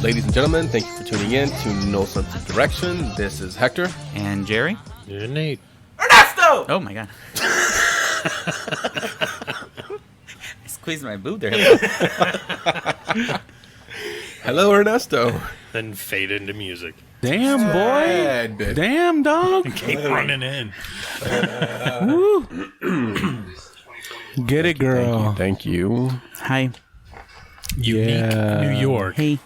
Ladies and gentlemen, thank you for tuning in to No Sense of Direction. This is Hector. And Jerry. And Nate. Ernesto! Oh my god. I squeezed my boob there. Hello, Ernesto. Then fade into music. Damn, boy. Damn, dog. Keep running in. Woo. Get it, girl. Thank you. Hi. Unique New York. Hey.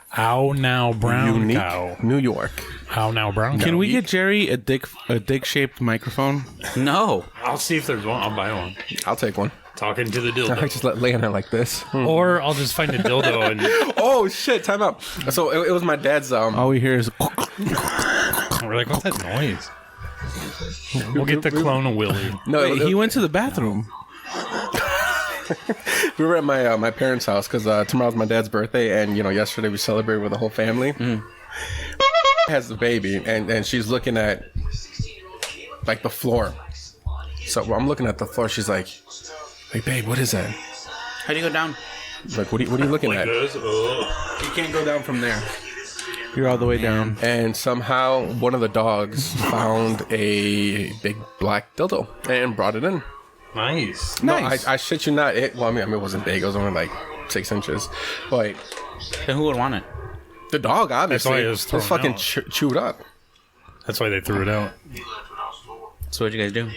How now, brown Unique cow? New York. How now, brown cow? Can we get Jerry a dick-shaped microphone? No. I'll see if there's one. I'll buy one. I'll take one. Talking to the I dildo. just lay on it like this. Or I'll just find a dildo and Oh, shit. Time out. So it was my dad's... All we hear is... we're like, what's that noise? We'll get the clone of Willie. No, Wait, he went to the bathroom. we were at my parents' house because tomorrow's my dad's birthday, and yesterday we celebrated with the whole family. Has the baby, and she's looking at like the floor. So I'm looking at the floor. She's like, "Hey, babe, what is that?" How do you go down? Like, what are you looking at? You can't go down from there. You're all the way down. And somehow one of the dogs found a big black dildo and brought it in. Nice. No, Nice. I shit you not. It wasn't big. It was only like 6 inches. But Then who would want it? the dog, obviously, That's why it was thrown fucking out. chewed up. That's why they threw it out. So what'd you guys do?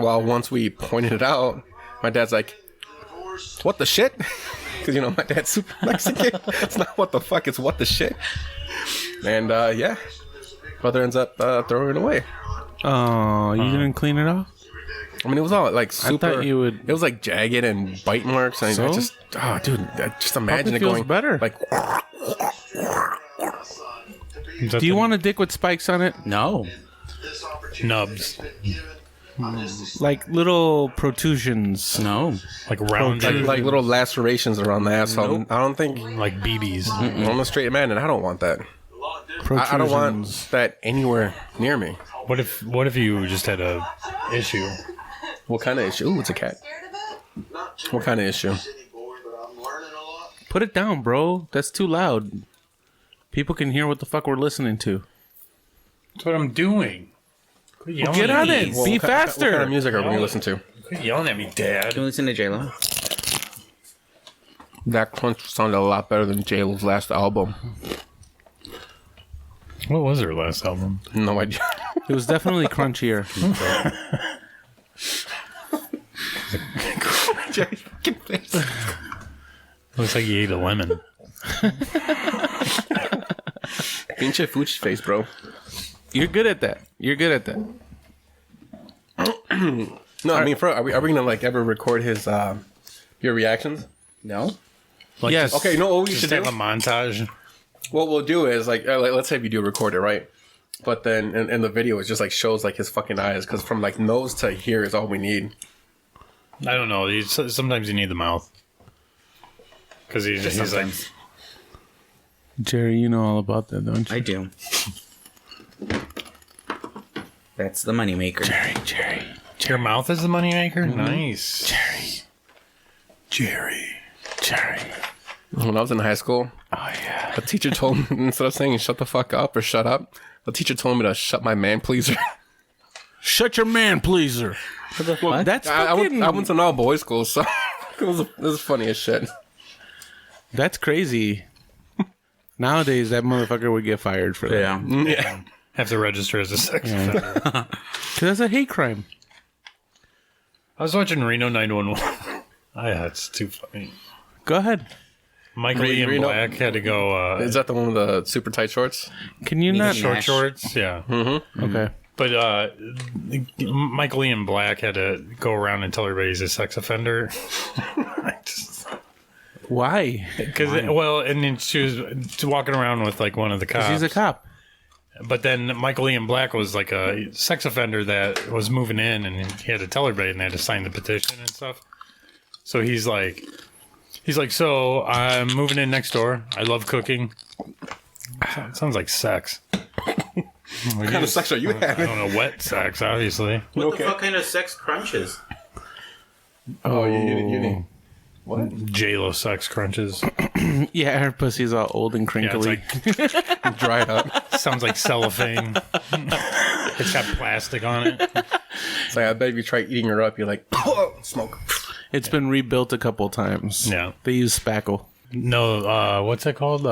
Well, once we pointed it out, my dad's like, "What the shit?" Because my dad's super Mexican. It's not what the fuck, it's what the shit. And yeah, brother ends up throwing it away. Oh, you didn't clean it off? I mean, it was all like super. thought you would- It was like jagged and bite marks. And I So? just, dude, I just imagine Probably it feels going better. Like, Do you want a dick with spikes on it? No. Nubs? Like little protrusions. No. Like rounded? like little lacerations around the asshole. Nope. I don't think. Like BBs? I'm a straight man, and I don't want that. I don't want that anywhere near me. What if you just had a issue? What kind of issue? Ooh, it's a cat. What kind of issue? Put it down, bro. That's too loud. People can hear what the fuck we're listening to. That's what I'm doing. Quit yelling Get at on me. it. Be What kind faster. of music are we gonna listen to? Quit yelling at me, Dad. Don't listen to J-Lo. That crunch sounded a lot better than J-Lo's last album. What was her last album? No idea. It was definitely crunchier. Jerry's fucking face. Looks like you ate a lemon. Pinche Fuchi face, bro. You're good at that. You're good at that. No, I mean, are we gonna like ever record his your reactions? No? Like Yes. Just, Okay, you know what we just should have do? a montage. What we'll do is like let's say if you do record it, right? But then in the video it just like shows like his fucking eyes, because from like nose to here is all we need. I don't know. Sometimes you need the mouth. Because he's like... Sometimes. Jerry, you know all about that, don't you? I do. That's the moneymaker. Jerry. Your mouth is the moneymaker? Nice. Jerry. When I was in high school, Oh, yeah. a teacher told me, instead of saying shut the fuck up or shut up, the teacher told me to shut my man pleaser. Shut your man, pleaser. What? That's I fucking... went to an all boys school, so it was funny as shit. That's crazy. Nowadays, that motherfucker would get fired for that. Yeah. Yeah. Have to register as a sex offender. 'Cause that's a hate crime. I was watching Reno 911. That's too funny. Go ahead. Michael Ian Reno- Black had to go... Is that the one with the super tight shorts? Can you not... short Nash. shorts? Yeah. Okay. But Michael Ian Black had to go around and tell everybody he's a sex offender. Why? Because and then she was walking around with like one of the cops. He's a cop. But then Michael Ian Black was like a sex offender that was moving in, and he had to tell everybody, and they had to sign the petition and stuff. So he's like, so I'm moving in next door. I love cooking. Sounds like sex. What kind of sex are you I having? don't know, wet sex, obviously. What the fuck kind of sex crunches? Oh, you need. J-Lo sex crunches. Yeah, her pussy's all old and Yeah, it's crinkly. like Dried up. sounds like cellophane. It's got plastic on it. It's like, I bet if you try eating her up, you're like, smoke. It's been rebuilt a couple times. Yeah. They use spackle. No, what's it called?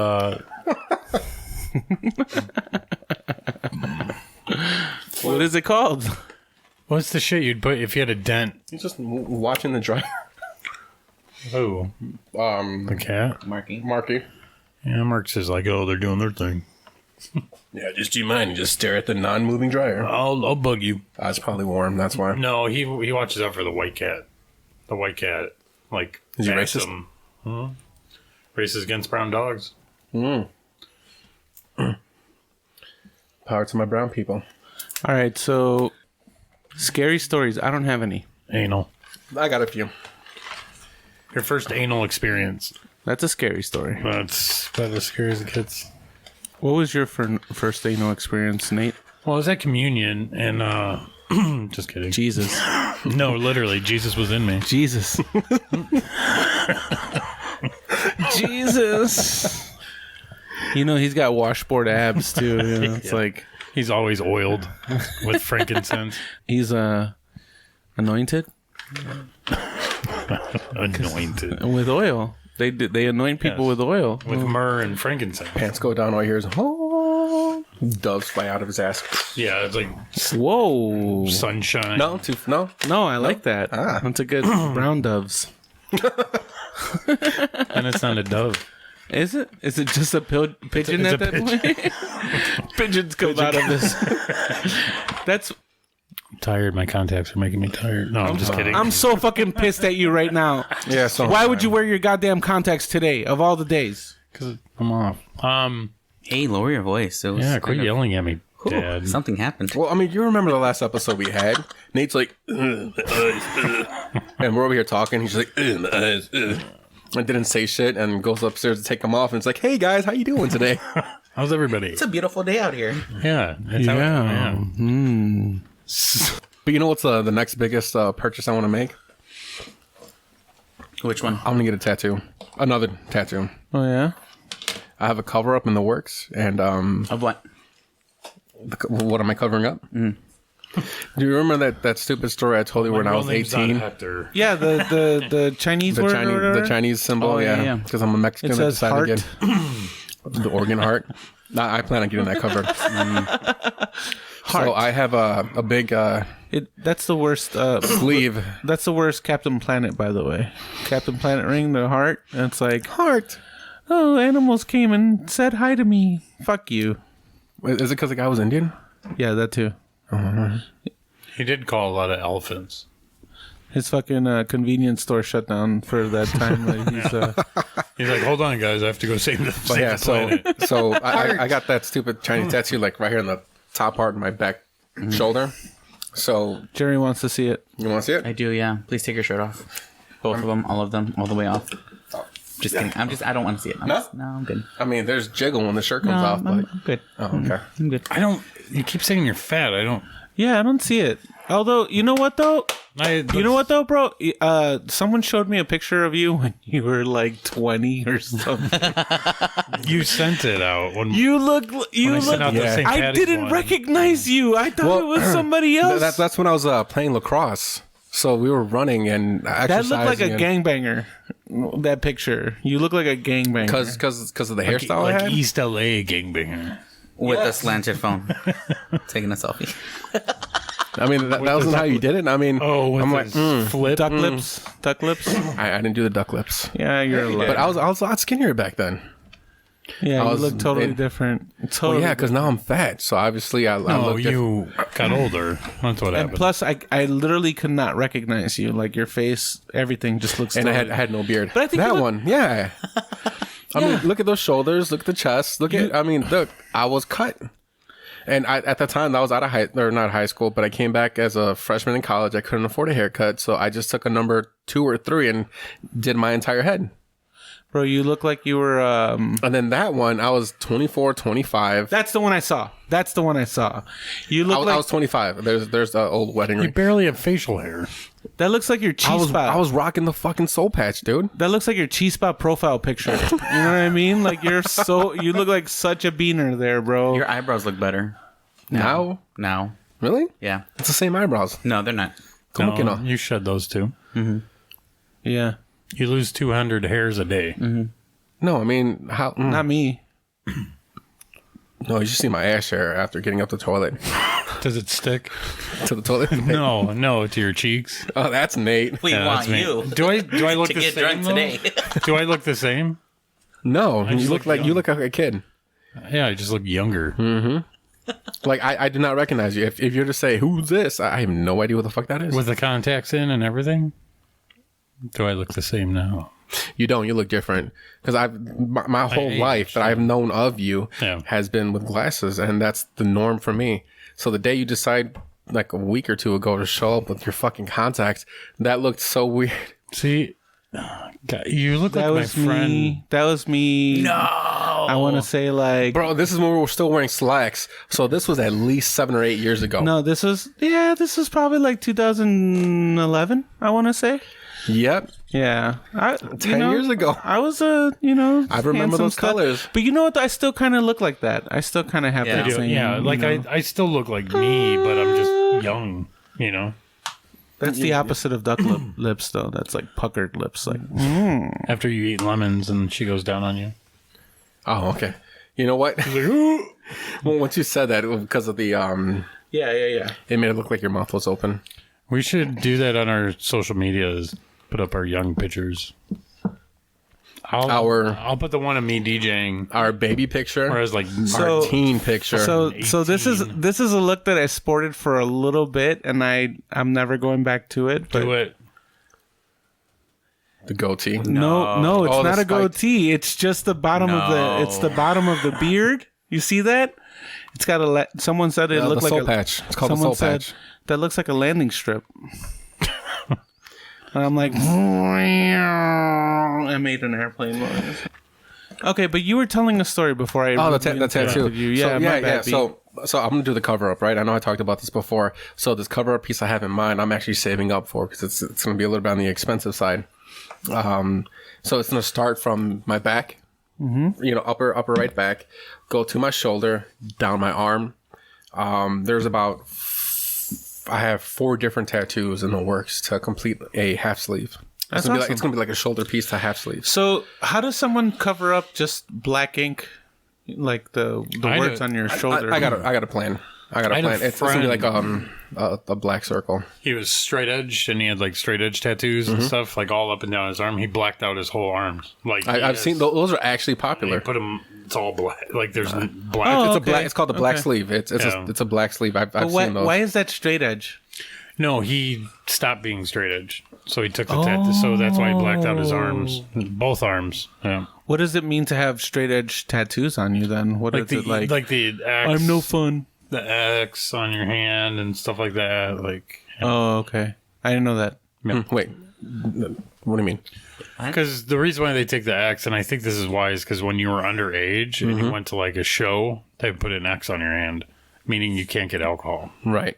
What is it called? What's the shit you'd put if you had a dent? You're just watching the dryer. Oh, the cat. Marky. Marky. Yeah, Mark says like, oh, they're doing their thing. Yeah, just do you mind? You just stare at the non-moving dryer. I'll bug you. It's probably warm. That's why. No, he watches out for the white cat. The white cat, like, Is he bats racist? him. Huh? Racist against brown dogs. Power to my brown people. All right, so scary stories. I don't have any. Anal. I got a few. Your first anal experience. That's a scary story. That's about as scary as it gets. What was your first anal experience, Nate? Well, I was at communion, and just kidding. Jesus. No, literally, Jesus was in me. Jesus. Jesus. You know, he's got washboard abs, too. You know, it's like He's always oiled with frankincense. he's anointed Anointed. with oil. They anoint people Yes. with oil. With myrrh and frankincense. Pants go down all ears. Oh, doves fly out of his ass. Yeah, it's like Whoa. sunshine. No, no. No, I like that. Ah. That's a good brown doves. And it's not a dove. Is it? Is it just a pigeon It's at a that point? Pigeons come out of this. That's. I'm tired. My contacts are making me tired. No, I'm just kidding. I'm so fucking pissed at you right now. Yeah, so Why would you wear your goddamn contacts today of all the days? Because I'm off. Hey, lower your voice. It was Yeah, kind quit of- yelling at me, Ooh, Dad. something happened. Well, I mean, you remember the last episode we had? Nate's like, and we're over here talking. He's like, I didn't say shit, and goes upstairs to take him off, and it's like, hey guys, how you doing today? How's everybody? It's a beautiful day out here. Yeah. It's But you know what's the next biggest purchase I want to make? Which one? I'm gonna get a tattoo, another tattoo. Oh yeah. I have a cover up in the works, and Of what? what am I covering up? Do you remember that stupid story I told you when I was 18? Yeah, the Chinese The word or Chinese, whatever? the Chinese symbol, Oh, yeah, yeah, yeah. because I'm a Mexican. It says I heart. decided to get the organ heart. Nah, I plan on getting that covered. So I have a big That's the worst. sleeve. That's the worst Captain Planet, by the way. Captain Planet ring, the heart. And it's like, Heart. oh, animals came and said hi to me. Fuck you. Is it because the guy was Indian? Yeah, that too. He did call a lot of elephants. His fucking convenience store shut down for that time. Like, He's like, hold on, guys. I have to go save the, But save yeah, the planet. so I got that stupid Chinese tattoo like right here in the top part of my back shoulder. So Jerry wants to see it. you want to see it? I do, yeah. Please take your shirt off. Both of them, all of them, all the way off. Just kidding. I don't want to see it. I'm good. I mean, there's jiggle when the shirt comes No, off, I'm but good. oh, okay. I'm good. I don't. You keep saying you're fat. I don't. Yeah, I don't see it. Although, you know what though? You know what though, bro? Someone showed me a picture of you when you were like 20 or something. You sent it out when You look. You I sent look. out the Yeah. St. I Patty's didn't one. recognize you. I thought it was somebody else. That's when I was playing lacrosse. So we were running and That exercising. looked like a gangbanger. That picture. You look like a gangbanger. because of the hairstyle I like had. East LA gangbanger. With a slanted phone. Taking a selfie. I mean, that wasn't how you did it. I mean, Oh, with I'm like, his flip. duck lips. Duck lips. I didn't do the duck lips, Yeah, you're a but I was a lot skinnier back then. Yeah, I you was look totally in- different. Well, Totally. yeah, because now I'm fat, so obviously I No, look different. you got older. That's what And happened. plus, I literally could not recognize you. Like your face, everything just looks. And I totally- had no beard. But I think that you look- one, yeah. I mean, look at those shoulders. Look at the chest. Look, I was cut. And at the time, I was out of not high school, but I came back as a freshman in college. I couldn't afford a haircut, so I just took a number 2 or 3 and did my entire head. Bro, you look like you were. And then that one, I was 24, 25. That's the one I saw. That's the one I saw. You look I was 25. There's an old wedding You ring. barely have facial hair. That looks like your cheese spot. I was rocking the fucking soul patch, dude. That looks like your cheese spot profile picture. You know what I mean? Like you look like such a beaner there, bro. Your eyebrows look better Now? Really? Yeah. It's the same eyebrows. No, they're not. Como que no? You shed those too. Yeah. You lose 200 hairs a day. No, I mean, how? Not me. No, you should see my ass hair after getting up the toilet. Does it stick? To the toilet? No, to your cheeks. Oh, that's Nate. We Yeah, want that's me. you Do I look to the get same drunk today. Do I look the same? No, you just look look like young. you look like a kid. Yeah, I just look younger. Like I do not recognize you. If you're to say who's this, I have no idea what the fuck that is. With the contacts in and everything. Do I look the same now? You don't. You look different. Because my whole age, life that I've known of you Yeah. has been with glasses, and that's the norm for me. So the day you decide, like a week or two ago, to show up with your fucking contacts, that looked so weird. See, God, you look That like my was friend. me. That was me. No. I want to say like. Bro, this is when we were still wearing slacks. So this was at least 7 or 8 years ago. No, this was probably like 2011. I want to say. Yep. Yeah, 10 years ago. I was I remember handsome those stud. colors. But you know what? I still kind of look like that. I still kind of have Yeah. that same. Yeah, like you know. I still look like me, but I'm just young, you know? That's the opposite of duck lips, though. That's like puckered lips. Like, After you eat lemons and she goes down on you. Oh, okay. You know what? Well, once you said that, because of the yeah. it made it look like your mouth was open. We should do that on our social medias. Put up our young pictures. I'll put the one of me DJing. Our baby picture, Whereas like our teen picture. So this is a look that I sported for a little bit, and I'm never going back to it. But do it. the goatee. no, it's Oh, the not a spiked. goatee. It's just the bottom of the. It's the bottom of the beard. You see that? It's got a. Someone said it looked the like soul a patch. It's called the Someone soul said patch. that looks like a landing strip. And I'm like, I made an airplane noise. Okay, but you were telling a story before I. Oh, the tattoo. interrupted you. Yeah, So, my bad, B. So I'm gonna do the cover up, right? I know I talked about this before. So this cover up piece I have in mind, I'm actually saving up for because it's gonna be a little bit on the expensive side. So it's gonna start from my back, upper right back, go to my shoulder, down my arm. There's about I have 4 different tattoos in the works to complete a half sleeve. That's It's gonna be like a shoulder piece to half sleeve. So how does someone cover up just black ink, like the words on your shoulder? I got a plan. I got a I had a plan. It's gonna be like friend- a black circle. He was straight edge and he had like straight edge tattoos and stuff like all up and down his arm. He blacked out his whole arms. Like I've seen those are actually They popular. put them. It's all black. Like there's black. Oh, It's a okay. black. It's called the black Okay. sleeve. It's Yeah. it's a black sleeve. I've But why, seen those. why is that straight edge? No, he stopped being straight edge, so he took the tattoo. So that's why he blacked out his arms, both arms. Yeah, What does it mean to have straight edge tattoos on you then? What like is it like? the X, I'm no fun. the X on your hand and stuff like that. Like, Oh, okay. I didn't know that. Wait, what do you mean? because the reason why they take the X, and I think this is why, is because when you were underage and you went to like a show, they put an X on your hand, meaning you can't get alcohol. Right.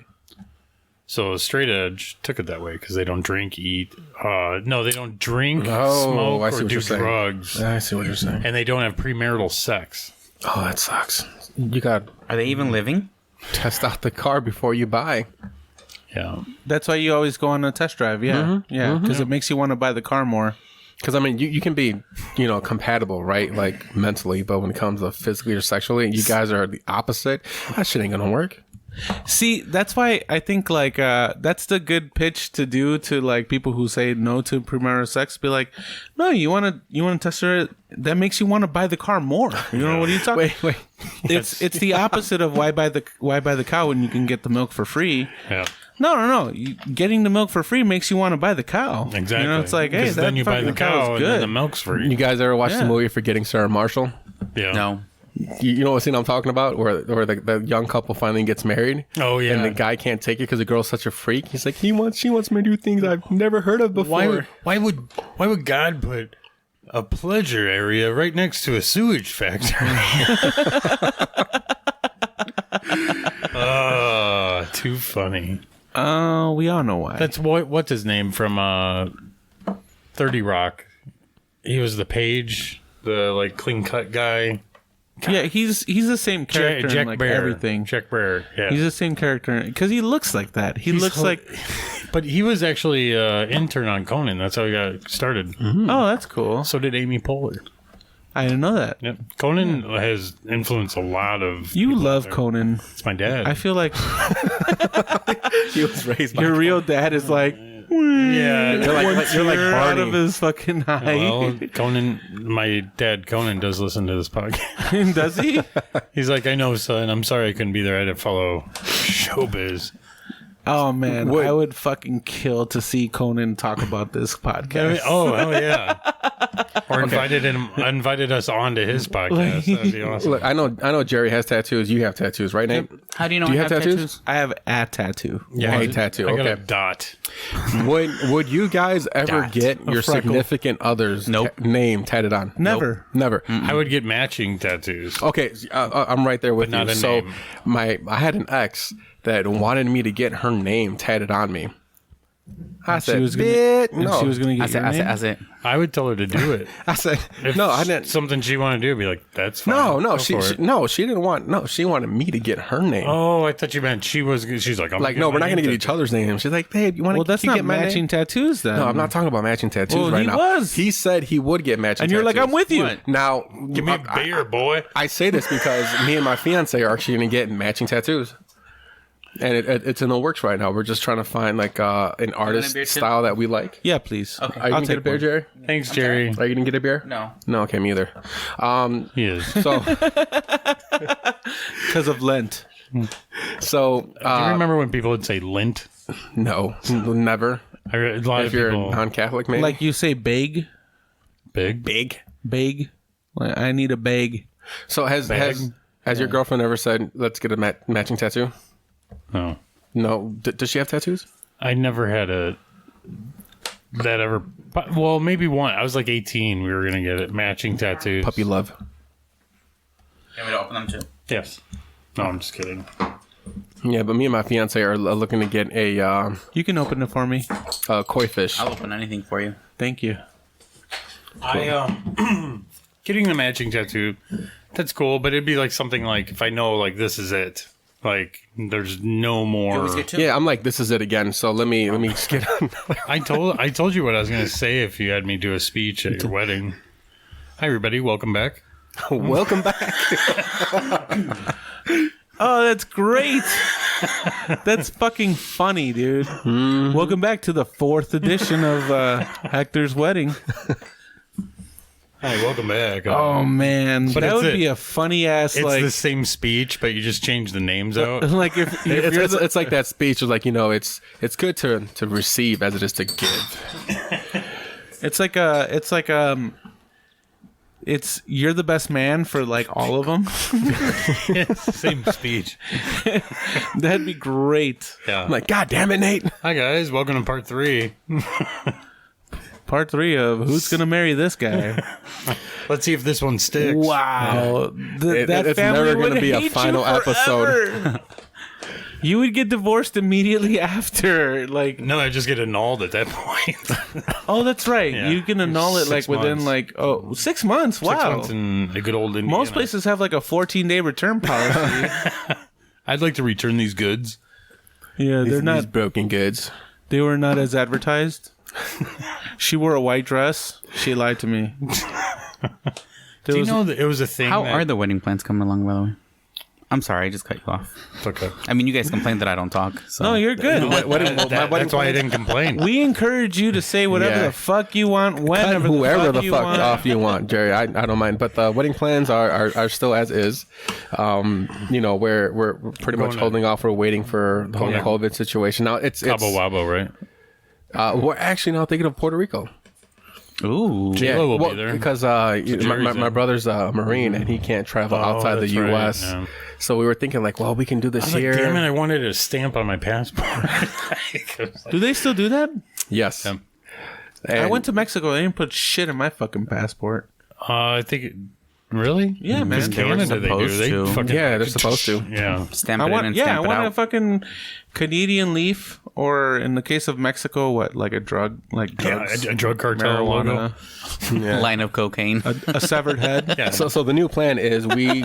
So straight edge took it that way because they don't drink, eat. No, they don't drink, Oh, smoke, I see or what do you're saying. drugs, I see what you're saying. and they don't have premarital sex. Oh, that sucks. You got to Are they even living? test out the car before you buy. Yeah. That's why you always go on a test drive. Yeah. Yeah. Because it makes you want to buy the car more. Because I mean, you can be, compatible, right? Like mentally, but when it comes to physically or sexually, you guys are the opposite. That shit ain't gonna work. See, that's why I think like that's the good pitch to do to like people who say no to premarital sex. Be like, no, you want to test it. That makes you want to buy the car more. You know what are you talking? Wait. It's the opposite of why buy the cow when you can get the milk for free. Yeah. No. Getting the milk for free makes you want to buy the cow. Exactly. It's like, hey, Because then you buy the fucking cow is and then good. the milk's free. You guys ever watched Yeah. the movie Forgetting Sarah Marshall? Yeah. No. You know what scene I'm talking about, where the young couple finally gets married. Oh, yeah. And the guy can't take it because the girl's such a freak. He's like, she wants me to do things I've never heard of before. Why would God put a pleasure area right next to a sewage factory? Too funny. Oh, we all know why. That's what's his name from 30 Rock. He was the page, the like clean cut guy. yeah, he's the same character in like everything. Jack Bear. Yeah. He's the same character because he looks like that. He looks like. But he was actually intern on Conan. That's how he got started. Oh, that's cool. So did Amy Poehler. I didn't know that. Yep. Conan has influenced a lot of. You people love out there. Conan. It's my dad. I feel like He was raised by your real dad is like. yeah. you're like out Barney. of his fucking eye. Well, Conan, my dad Conan does listen to this podcast. Does he? He's like, I know, son. I'm sorry I couldn't be there. I had to follow showbiz. Oh man, I would fucking kill to see Conan talk about this podcast. Oh, hell yeah. Or invited us onto his podcast. That'd be awesome. Look, I know Jerry has tattoos. You have tattoos, right, Nate? How do you know Do you I have have tattoos? I have a tattoo. Yeah, A tattoo. I got Okay. a dot. Would you guys ever get your freckle. significant other's name tatted on? Never. Never. I would get matching tattoos. Okay, I'm right there with But not you. a So name. I had an ex that wanted me to get her name tatted on me. I said, was gonna- "Bitch, And no." she was gonna get your name? I said, I would tell her to do it. I said, If no, I didn't. Something she wanted to do, be like, that's fine. No, Go she for it. didn't want. No, she wanted me to get her name. Oh, I thought you meant she's like, I'm Like, no, we're not gonna get each other's names. She's like, babe, you want Well, to that's not get my matching name? tattoos then. No, I'm not talking about matching tattoos Well, right he now. was. He said he would get matching. And you're like, tattoos. I'm with you. What? Now, Give me a beer, boy. I say this because me and my fiance are actually going to get matching tattoos. And it's in the works right now. We're just trying to find like an artist beer too? style that we like. Yeah, please. Okay. Are you I'll going to get a take beer, one. Jerry? Thanks, Jerry. Are you going to get a beer? no. No, okay, me either. He is. So, Because of Lent. Do you remember when people would say lint? no, never. A lot If of you're people. non-Catholic, maybe. Like you say bag. Big. Bag. Like, I need a bag. So has your girlfriend ever said, let's get a matching tattoo? No. No. Does she have tattoos? I never had that ever. Well, maybe one. I was like 18. We were going to get it. Matching tattoos. Puppy love. You want me to open them too? Yes. No, I'm just kidding. Yeah, but me and my fiance are looking to get a You can open it for me. koi fish. I'll open anything for you. Thank you. Getting the matching tattoo, that's cool, but it'd be like something like if I know like this is it. Like there's no more. Always get two. Yeah, I'm like, this is it again. So let me just get I told you what I was gonna say if you had me do a speech at your wedding. Hi everybody, welcome back. welcome back. Oh, that's great. That's fucking funny, dude. Welcome back to the 4th edition of Hector's wedding. Hi, welcome back. Oh man, But that it's would it. be a funny ass It's like the same speech, but you just change the names out. like if you're the, It's like that speech is like, it's good to receive as it is to give. it's you're the best man for like all of them. It's the same speech. That'd be great. Yeah. I'm like, God damn it, Nate. Hi guys, welcome to part 3. Part 3 of who's gonna marry this guy. Let's see if this one sticks. Wow, that It's family never gonna would be a hate you final episode. forever. You would get divorced immediately after, like. No, I just get annulled at that point. Oh, that's right. Yeah. You can annul it 6 like within months. 6 months. Wow. 6 months in a good old Indiana. Most places have like a 14-day return policy. I'd like to return these goods. Yeah, they're These not. broken goods. They were not as advertised. She wore a white dress. She lied to me. Do you know that it was a thing? How that, are the wedding plans coming along, by the way? I'm sorry, I just cut you off. Okay. I mean, you guys complained that I don't talk. So. No, you're good. That's why I didn't complain. We encourage you to say whatever Yeah. the fuck you want, Cut whenever whoever the you fuck want. off you want, Jerry. I don't mind. But the wedding plans are still as is. We're pretty much Going holding off. We're waiting for the whole Yeah. COVID situation. Now it's Cabo Wabo, right? we're actually now thinking of Puerto Rico. Ooh. J-Lo will be there. Because Jerry's my in. brother's a Marine and he can't travel outside the that's right, U.S. yeah. So we were thinking like, well, we can do I this was like, here. damn it, I wanted a stamp on my passport. Do they still do that? Yes. Yeah. I went to Mexico. They didn't put shit in my fucking passport. I think Really? Yeah, man. Just They were Canada, they do. supposed They to. fucking Yeah, they're supposed to. Yeah. Stamp I it in want, and yeah, I stamp it want a out. fucking Canadian leaf, or in the case of Mexico, what, like a drug, like Yeah, drugs, a drug cartel logo. marijuana, Line of cocaine. a severed head. Yeah. So the new plan is we're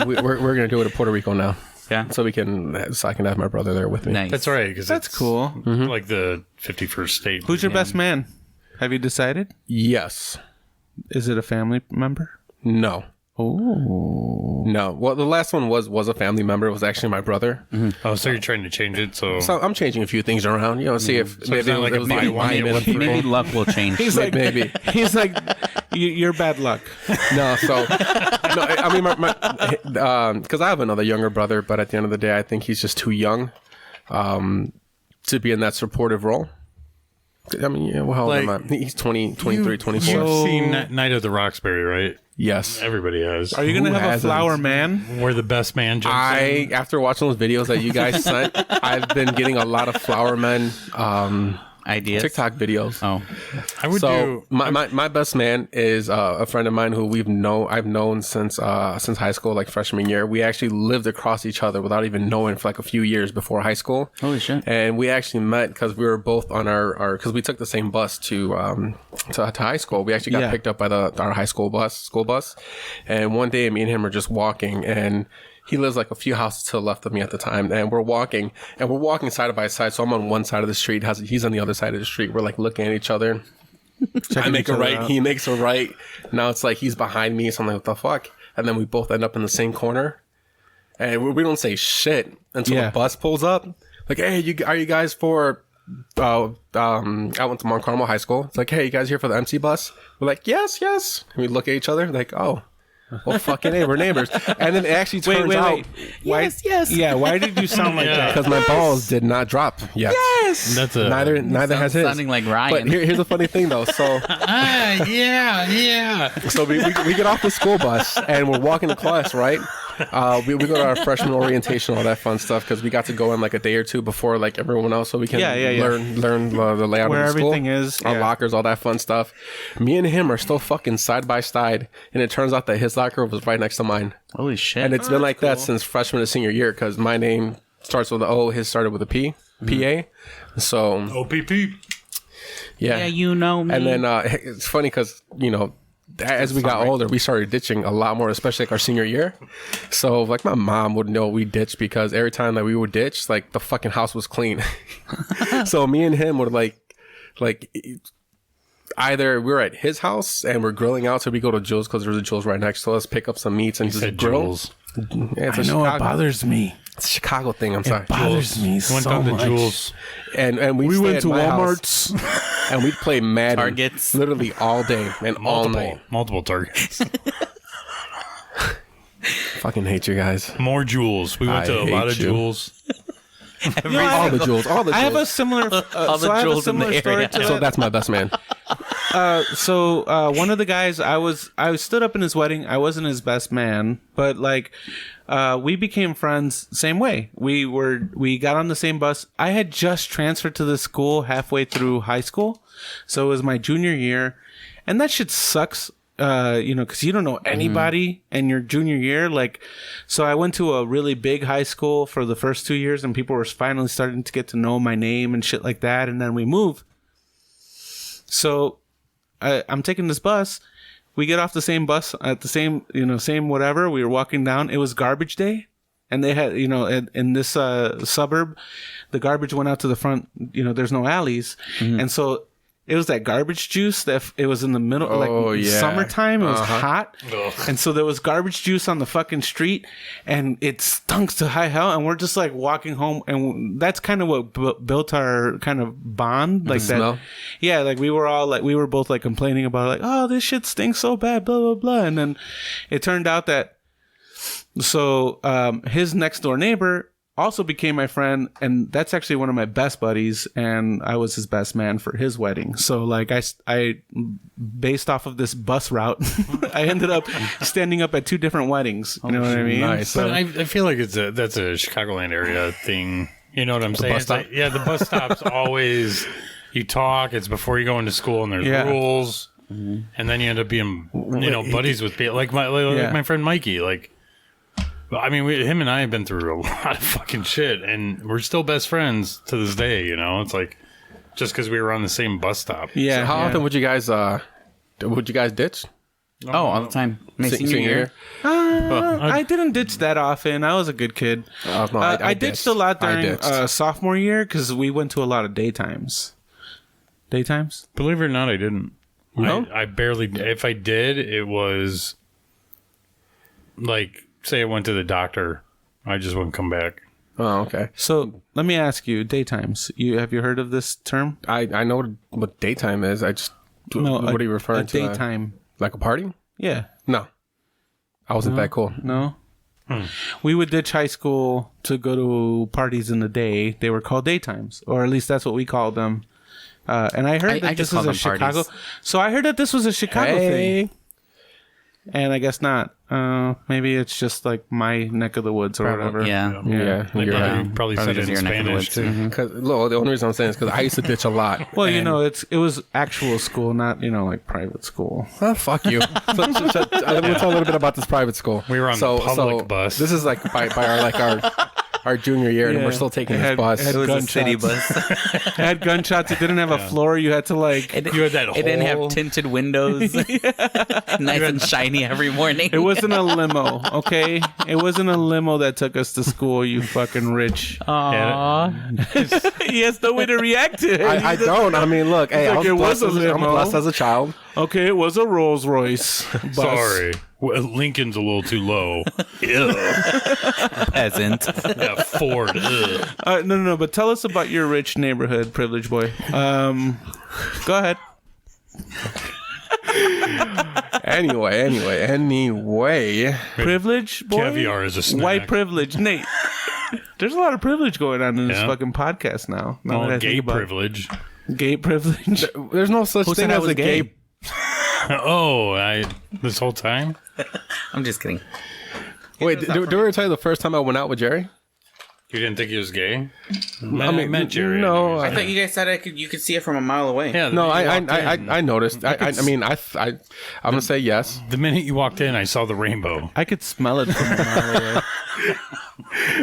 gonna do it in Puerto Rico now, Yeah. so I can have my brother there with me. Nice. That's right. Because That's cool. Like the 51st state. Who's your best man? Have you decided? Yes. Is it a family member? No. Oh, No. Well, the last one was a family member. It was actually my brother. Oh, so you're trying to change it? So So I'm changing a few things around. You know, see if So it's not like it a was buy the one, get alignment one of free? people. Maybe luck will change. he's like, Maybe. he's like, you're bad luck. No, so no, I mean, because I have another younger brother, but at the end of the day, I think he's just too young to be in that supportive role. I mean, yeah, well, how old am I? He's 20, 23, 24. You've seen Night of the Roxbury, right? Yes. Everybody has. Are you gonna Who have a hasn't? flower man? Where the best man jumps in. After watching those videos that you guys sent, I've been getting a lot of flower men Ideas. TikTok videos. Oh, I would So do. my best man is a friend of mine who I've known since high school, like freshman year. We actually lived across each other without even knowing for like a few years before high school. holy shit. And we actually met because we were both on our because we took the same bus to high school. We actually got Yeah. picked up by our high school bus. And one day, me and him were just walking, and he lives like a few houses to the left of me at the time. And we're walking side by side. So I'm on one side of the street. He's on the other side of the street. We're like looking at each other. I make a right. He makes a right. Now it's like he's behind me. So I'm like, what the fuck? And then we both end up in the same corner. And we don't say shit until Yeah. the bus pulls up. Like, hey, are you guys for... I went to Mount Carmel High School. It's like, hey, you guys here for the MC bus? We're like, yes. And we look at each other like, oh, well, fucking hey, we're neighbors. And then it actually turns out... Why, yes. Yeah. Why did you sound like that? Because my balls did not drop yet. Yes. That's a Neither has his. Sounding like Ryan. But here's the funny thing, though. So... yeah. So we get off the school bus and we're walking to class, right? We go to our freshman orientation, all that fun stuff, because we got to go in like a day or two before like everyone else, so we can learn the layout Where of the school, everything is, our yeah. lockers, all that fun stuff. Me and him are still fucking side by side, and it turns out that his locker was right next to mine, holy shit. and it's been like that since freshman to senior year, because my name starts with an O, his started with a P, PA. So OPP. yeah, you know me. and then it's funny because as we got older, we started ditching a lot more, especially like our senior year. So like my mom would know we ditched because every time that we would ditch, like the fucking house was clean. So me and him would like either we're at his house and we're grilling out, so we go to Jules because there's a Jules right next to us, pick up some meats and just Said grill. Jules. Yeah, it's I a know it Chicago, bothers me. it's a Chicago thing. I'm sorry. Bothers me Went so down to much. Jules. And we went stayed to at my house, Walmart's. and we'd play Madden Targets. literally all day and all night. Multiple targets. Fucking hate you guys. More Jules. We went I to a lot hate of you. Jules. All the Jules. All the Jules. I have a similar. All the so I have a Jules in the similar story area. to So that. that's my best man. So one of the guys I stood up in his wedding. I wasn't his best man, but like we became friends same way. We got on the same bus. I had just transferred to the school halfway through high school, so it was my junior year, and that shit sucks. Because you don't know anybody in your junior year. Like, so I went to a really big high school for the first 2 years, and people were finally starting to get to know my name and shit like that. And then we moved. So I'm taking this bus. We get off the same bus at the same whatever. We were walking down. It was garbage day. And they had, in this suburb, the garbage went out to the front. There's no alleys. And so it was that garbage juice that it was in the middle, summertime. It was hot. Ugh. And so there was garbage juice on the fucking street, and it stunk to high hell. And we're just like walking home, and that's kind of what built our kind of bond, like that. smell? Yeah, like we were both like complaining about like, oh, this shit stinks so bad, blah blah blah. And then it turned out that his next door neighbor also became my friend, and that's actually one of my best buddies, and I was his best man for his wedding. So like I based off of this bus route, I ended up standing up at two different weddings. You know what I mean? Nice. So, But I feel like that's a Chicagoland area thing. You know what I'm saying? bus It's like, yeah, the bus stop's always, you talk, it's before you go into school, and there's Yeah. rules. and then you end up being buddies with people like my friend Mikey. Like, I mean, him and I have been through a lot of fucking shit, and we're still best friends to this day. It's like just because we were on the same bus stop. Yeah. So how often would you guys ditch? all the time. My senior year. I didn't ditch that often. I was a good kid. No, I ditched a lot I during ditched. sophomore year because we went to a lot of daytimes. Daytimes? Believe it or not, I didn't. No? I barely. If I did, it was like, say I went to the doctor, I just wouldn't come back. Oh, okay. So let me ask you, daytimes. Have you heard of this term? I know what daytime is. I just No, what are you referring to? Daytime. Like a party? Yeah. No, I wasn't that cool. No. We would ditch high school to go to parties in the day. They were called daytimes, or at least that's what we called them. And I heard I that just this was call a them Chicago. parties. So I heard that this was a Chicago thing, and I guess not. Maybe it's just like my neck of the woods or whatever. Yeah. Yeah, They you're right. probably Probably said it just in your neck of the Spanish woods. too. Because the only reason I'm saying is because I used to ditch a lot. Well, it was actual school, not like private school. Oh, fuck you. Let me tell a little bit about this private school. We were on the public bus. This is like by our junior year, and we're still taking this bus. It was a city gunshots. bus. It had gunshots. It didn't have a floor. You had to You had that It didn't whole- have tinted windows. Nice and shiny every morning. It wasn't a limo, okay? It wasn't a limo that took us to school, you fucking rich. He has no way to react to it. I don't. I mean, look. Hey, like, it was a I'm limo. blessed as a child. Okay, it was a Rolls Royce. bus. Sorry, Lincoln's a little too low. Peasant. Yeah, Ford. Ugh. No. But tell us about your rich neighborhood, privilege boy. Go ahead. Anyway. Privilege boy. Caviar is a snack. White privilege, Nate. There's a lot of privilege going on in this Yeah. fucking podcast now. Now that I Well, think gay about it. privilege. Gay privilege. There's no such Who thing said I as was a gay. gay? This whole time? I'm just kidding. Wait, did we ever tell you the first time I went out with Jerry? You didn't think he was gay? I mean, met Jerry. no, I thought you guys said you could see it from a mile away. Yeah. No, the minute you walked in- I noticed. I'm gonna say yes. The minute you walked in, I saw the rainbow. I could smell it from a mile away.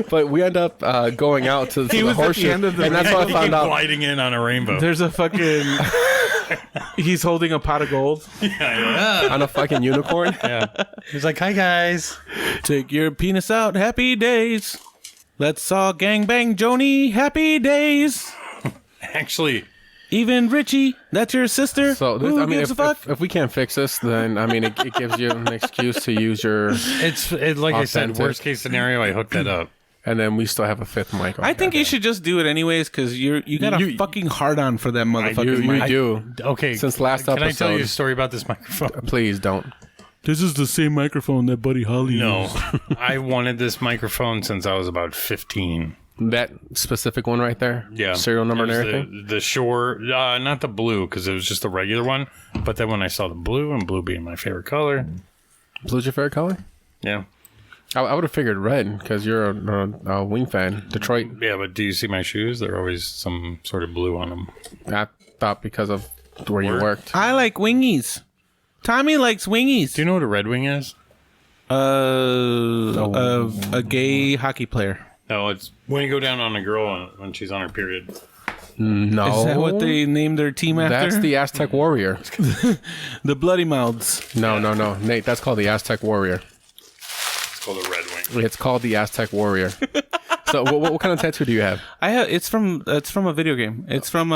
But we end up going out to He the was at the horseshoe, end of the and that's what I He found came out. gliding in on a rainbow. There's a fucking. He's holding a pot of gold. On a fucking unicorn. Yeah. He's like, "Hi guys." Take your penis out. Happy days. Let's all gangbang Joni. Happy days. Actually, Even Richie, that's your sister. So Who I mean, gives a fuck? if we can't fix this, then I mean, it gives you an excuse to use your, it like I said, Authentic. worst case scenario, I hooked that up. and then we still have a fifth mic. I think you should just do it anyways because you got a You- fucking hard on for that motherfucker. You do. Okay. Since last Can I tell you a episode. story about this microphone? Please don't. This is the same microphone that Buddy Holly No. used. I wanted this microphone since I was about 15. That specific one right there. Yeah. Serial number It and was everything. The Shure, not the blue, because it was just the regular one. But then when I saw the blue, and blue being my favorite color, Blue's your favorite color? yeah. I would have figured red because you're a Wing fan. Detroit. Yeah, but do you see my shoes? They're always some sort of blue on them. I thought because of where you Work. worked. I like wingies. Tommy likes wingies. Do you know what a Red Wing is? A gay hockey player. No, it's when you go down on a girl when she's on her period. No. Is that what they named their team after? That's the Aztec Warrior. the Bloody Mouths. No. Nate, that's called the Aztec Warrior. It's called a Red Wing. It's called the Aztec Warrior. So what kind of tattoo do you have? I have. It's from a video game. It's from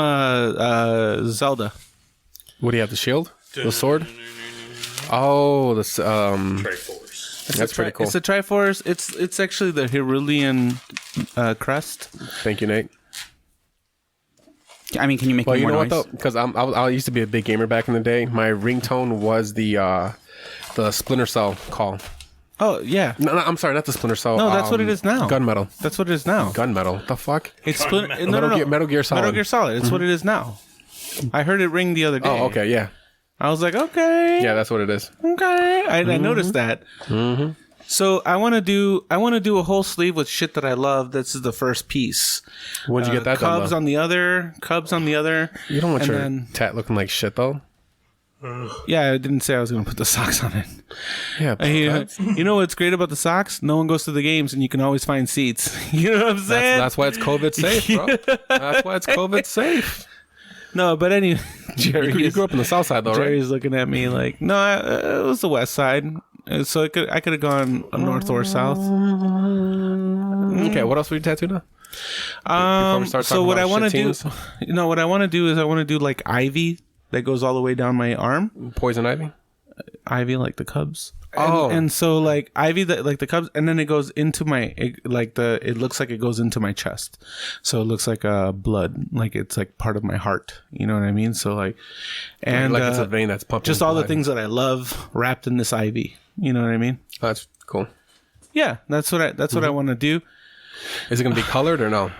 Zelda. What do you have? The shield? The sword? Oh, this Triforce. that's pretty cool. It's a Triforce. It's actually the Hyrulean crest. Thank you, Nate. I mean, can you make Well, more you know noise? what though? Because I used to be a big gamer back in the day. My ringtone was the Splinter Cell call. Oh yeah. No, I'm sorry, not the Splinter Cell. No, that's what it is now. Gunmetal. That's what it is now. Gunmetal. The fuck? It's split. No, Metal no, no. Gear- Metal Gear Solid. Metal Gear Solid. It's what it is now. I heard it ring the other day. Oh, okay, yeah, I was like, okay. yeah, that's what it is. Okay. I noticed that. Mm-hmm. So I want to do a whole sleeve with shit that I love. This is the first piece. When'd you get that done? Cubs though? on the other. Cubs on the other. You don't want and your then- tat looking like shit though. Yeah, I didn't say I was going to put the socks on it. Yeah. You know what's great about the socks? No one goes to the games, and you can always find seats. You know what I'm saying? That's why it's COVID safe, bro. That's why it's COVID safe. No, but anyway, Jerry. You grew up in the South Side, though, right? Jerry's looking at me like, no, it was the West Side. So I could have gone north or south. Okay, what else were you tattooed on? So what I want to do, what I want to do is I want to do like ivy that goes all the way down my arm. Poison ivy? Ivy like the Cubs. Oh. And so like ivy that like the Cubs, and then it goes into it looks like it goes into my chest. So it looks like blood, like it's like part of my heart. You know what I mean? So like, and like it's a vein that's pumping. Just all the blood. things that I love wrapped in this ivy. You know what I mean? Oh, that's cool. Yeah, that's what I want to do. Is it going to be colored or no?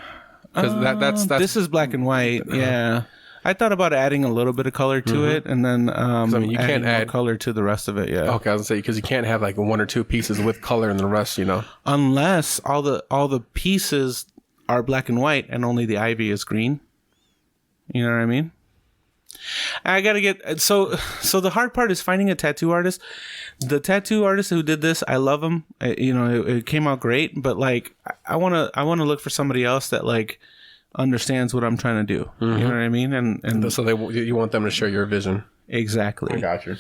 Because that's this is black and white. Yeah. I thought about adding a little bit of color to it, and then you can't add color to the rest of it. Yeah. Okay, I was gonna say because you can't have like one or two pieces with color and the rest, unless all the pieces are black and white and only the ivy is green. You know what I mean? I gotta get so the hard part is finding a tattoo artist. The tattoo artist who did this, I love him. It came out great, but like I wanna look for somebody else that like understands what I'm trying to do. You know what I mean? And so you want them to share your vision. Exactly. I got you.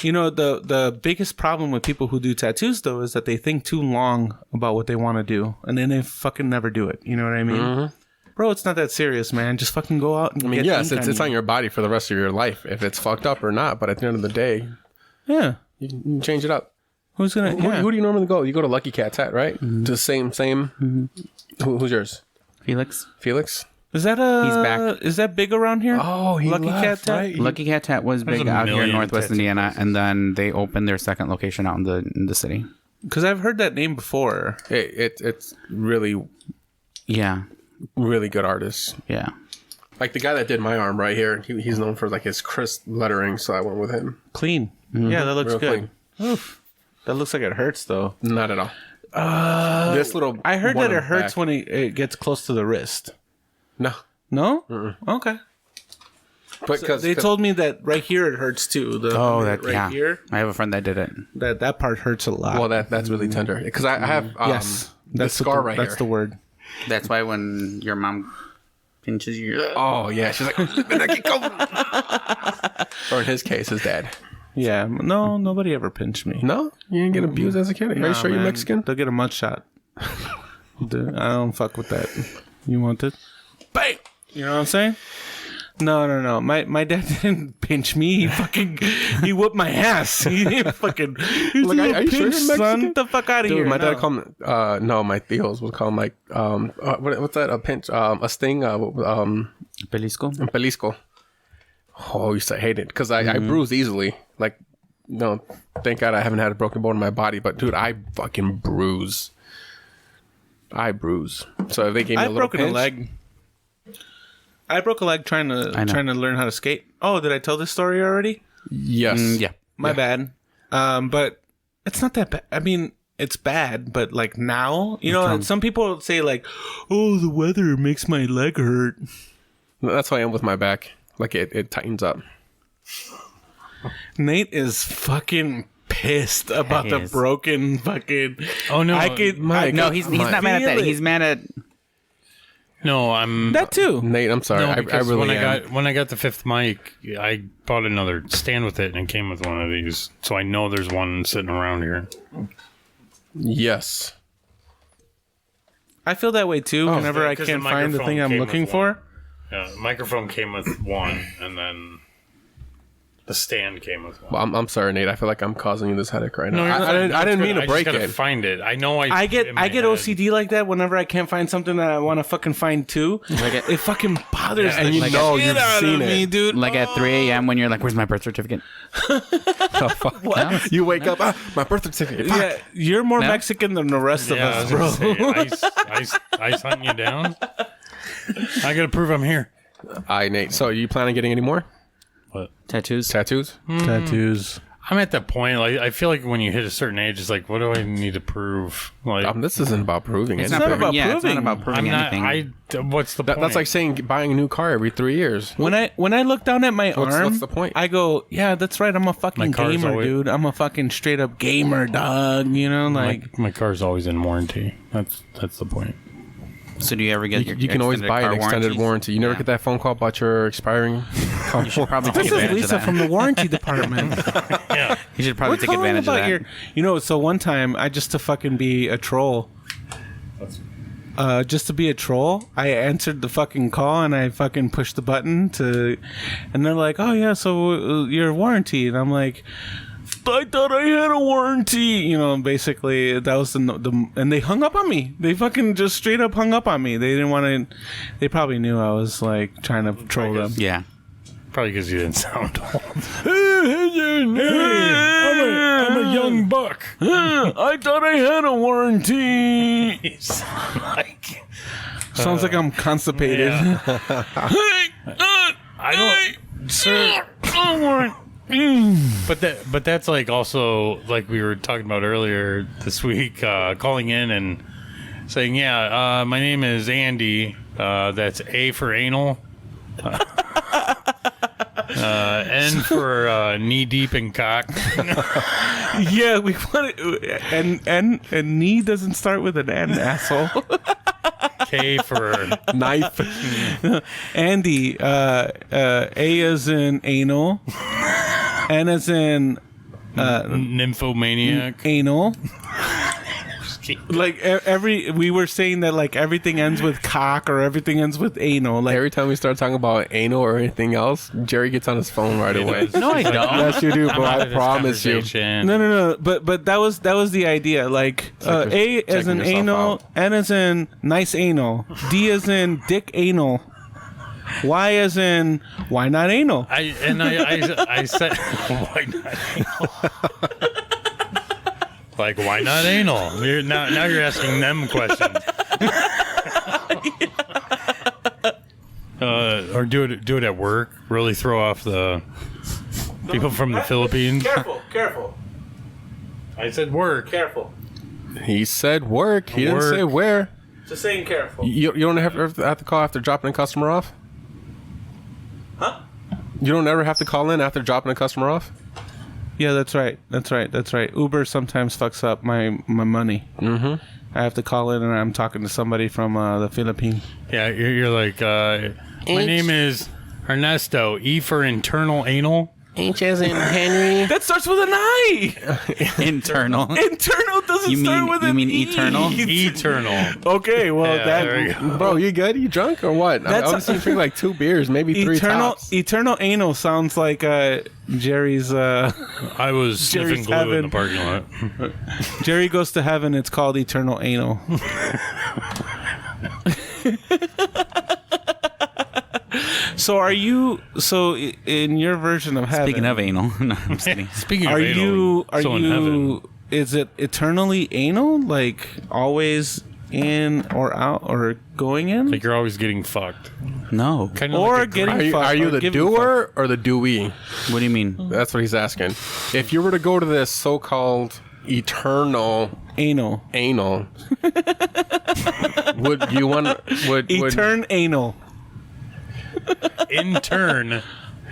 The biggest problem with people who do tattoos though is that they think too long about what they want to do, and then they fucking never do it. You know what I mean? Bro, it's not that serious, man. Just fucking go out and get yes, ink it's on your body for the rest of your life if it's fucked up or not. But at the end of the day, yeah, you can change it up. Who's gonna? Who do you normally go? You go to Lucky Cat Tat, right? The same. Who's yours? Felix. Is that He's back. Is that big around here? Oh, he Lucky left, Cat Tat. right? Lucky Cat Tat was There's big a out here in million Northwest tattoo Indiana, places. and then they opened their second location out in the city. Because I've heard that name before. It's really, Yeah, really good artist. yeah. Like the guy that did my arm right here, he's known for like his crisp lettering, so I went with him. Clean. Yeah, that looks Real good. Oof. That looks like it hurts though. Not at all. This little. I heard one that on it the hurts back. when it gets close to the wrist. No, No? Okay. but because They told me that right here it hurts too. Here. I have a friend that did it. That part hurts a lot. well, that's really tender because I have yes, that's the scar right That's here. the word. That's why when your mom pinches you, Oh yeah, she's like, or in his case, his dad. Yeah. No, nobody ever pinched me. No, you didn't get abused as a kid. Are you Nah, sure you're man. Mexican? They'll get a mud shot. Dude, I don't fuck with that. You want it? Bang! You know what I'm saying? No. My dad didn't pinch me. He whooped my ass. He didn't fucking. Like, are you sure you're pinch, son? Mexican? Get the fuck out of Dude, here. my dad No. called me. No, my tios would call him like what's that? A pinch? A sting? Pelisco. Pelisco. Oh, I used to hate it because I bruise easily. Like, no, thank God I haven't had a broken bone in my body. But dude, I fucking bruise. I bruise. So if they gave me a I've little broken pinch, a leg. I broke a leg trying to learn how to skate. Oh, did I tell this story already? yes, Yeah. My bad. But it's not that bad. I mean, it's bad, but like now, some people say like, "Oh, the weather makes my leg hurt." That's how I am with my back. Like it tightens up. Nate is fucking pissed about the is. broken fucking. Oh no! No, he's not mad at that. Feel it. He's mad at. No, I'm That too. Nate, I'm sorry. No, I because really when am. I got the fifth mic, I bought another stand with it and it came with one of these. So I know there's one sitting around here. Yes. I feel that way too. Whenever I because can't the find the microphone thing I'm came looking with for. Yeah, the microphone came with one, and then the stand came with one. Well, I'm sorry, Nate. I feel like I'm causing you this headache right now. No, you're not. I didn't It's mean good. to break I just it. gotta find it. I know I get in my head. OCD like that whenever I can't find something that I want to fucking find too. It fucking bothers and the you shit know you've out seen of me, it. dude. Like at 3 a.m. when you're like, "Where's my birth certificate?" Oh, fuck. What? You wake up, my birth certificate. Fuck. Yeah, you're more No? Mexican than the rest of Yeah, I us, was bro. gonna say, ice hunting you down. I gotta prove I'm here. All right, Nate. So, you plan on getting any more Tattoos. tattoos? Tattoos. I'm at that point. Like, I feel like when you hit a certain age, it's like, what do I need to prove? Like, This isn't about proving It's anything. not about about It's not proving. about proving anything. What's the point? That's like saying buying a new car every 3 years. When I look down at my arm, what's the point? I go, yeah, that's right. I'm a fucking My car's gamer, always- dude. I'm a fucking straight up gamer, dog. You know, like my car's always in warranty. That's the point. So do you ever get your You can always extended buy an car extended warranties? warranty. You never get that phone call about your expiring car. You should probably take this is advantage of Lisa that. from the warranty department. Yeah. You should probably We're take calling advantage of about that. you know, so one time I just to fucking be a troll. Just to be a troll, I answered the fucking call and I fucking pushed the button and they're like, "Oh yeah, so your warranty," and I'm like, "I thought I had a warranty," you know. Basically, that was the and they hung up on me. They fucking just straight up hung up on me. They didn't want to. They probably knew I was like trying to troll them. Yeah. Probably because you didn't sound old. I'm a young buck. I thought I had a warranty. Like, Sounds like I'm constipated. yeah. I don't, sir. But that's like also like we were talking about earlier this week, calling in and saying, yeah, my name is Andy. That's A for anal. N for knee deep in cock. Yeah, we want it, and knee doesn't start with an N, asshole. K for Knife. Andy, A as in anal, N as in nymphomaniac. anal. Like we were saying that like everything ends with cock or everything ends with anal. Like Every time we start talking about anal or anything else, Jerry gets on his phone right away. No, I don't. Yes, you do, bro. I'm out I of this promise you. conversation. no. But that was the idea. Like like A you're as in checking yourself anal, out. N as in nice anal, D as in dick anal, Y as in why not anal? I said, why not anal? Like, why not anal? Now you're asking them questions. Or do it at work. Really throw off the people from the Philippines. Careful. I said work. Careful. He said work. He didn't Work. say where. Just saying careful. You don't have to call after dropping a customer off? Huh? You don't ever have to call in after dropping a customer off? Yeah, that's right. Uber sometimes fucks up my money. Mm-hmm. I have to call in and I'm talking to somebody from the Philippines. Yeah, you're like, my name is Ernesto. E for internal anal. H as in Henry. That starts with an I. Internal. Internal doesn't start with an E. eternal? Eternal. Okay, well Yeah, there you that go. Bro, you good? You drunk or what? I That's- was seeing you drink like 2 beers, maybe 3 tops. eternal anal sounds like Jerry's. I was sniffing Jerry's glue in the heaven. parking lot. Jerry goes to heaven. It's called eternal anal. So are you? So in your version of heaven, Speaking of anal. No, I'm just kidding. Speaking are of anal, you? Are so in heaven. you? Is it eternally anal? Like always in or out or going in? Like you're always getting fucked. No. Kind of Or like a getting Are you, fucked are you or the giving doer or the doee? What do you mean? That's what he's asking. If you were to go to this so-called eternal anal. anal, would you want? Would Anal. in turn,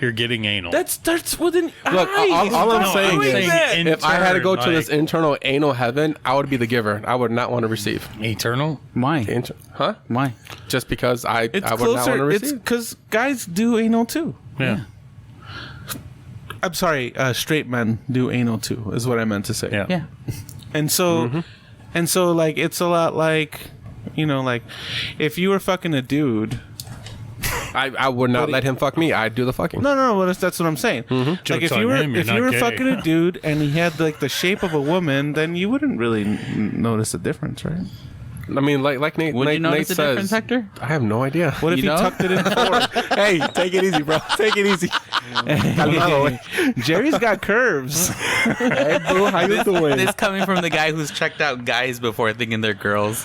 you're getting anal. That starts with an Look, I. all I'm No, saying I'm is, saying that? in if I had to go turn, to this like, internal anal heaven, I would be the giver. I would not want to receive. eternal. Why? Huh? Why? Just because I It's would not want to closer. It's receive. because guys do anal too. Yeah. I'm sorry, straight men do anal too. Is what I meant to say. Yeah. Yeah. And so, like, it's a lot like, like, if you were fucking a dude. I would not let him fuck me. I'd do the fucking. No. Well, that's what I'm saying. Like, Joke's if on you were him, you're if you not were gay. fucking a dude and he had like the shape of a woman, then you wouldn't really notice a difference, right? I mean, like Nate, Would you Nate notice the says, difference, Hector? I have no idea. What if You he know? tucked it in forward? Hey, take it easy, bro. Take it easy. Jerry's got curves. Hey, boo, how you doing? This coming from the guy who's checked out guys before thinking they're girls.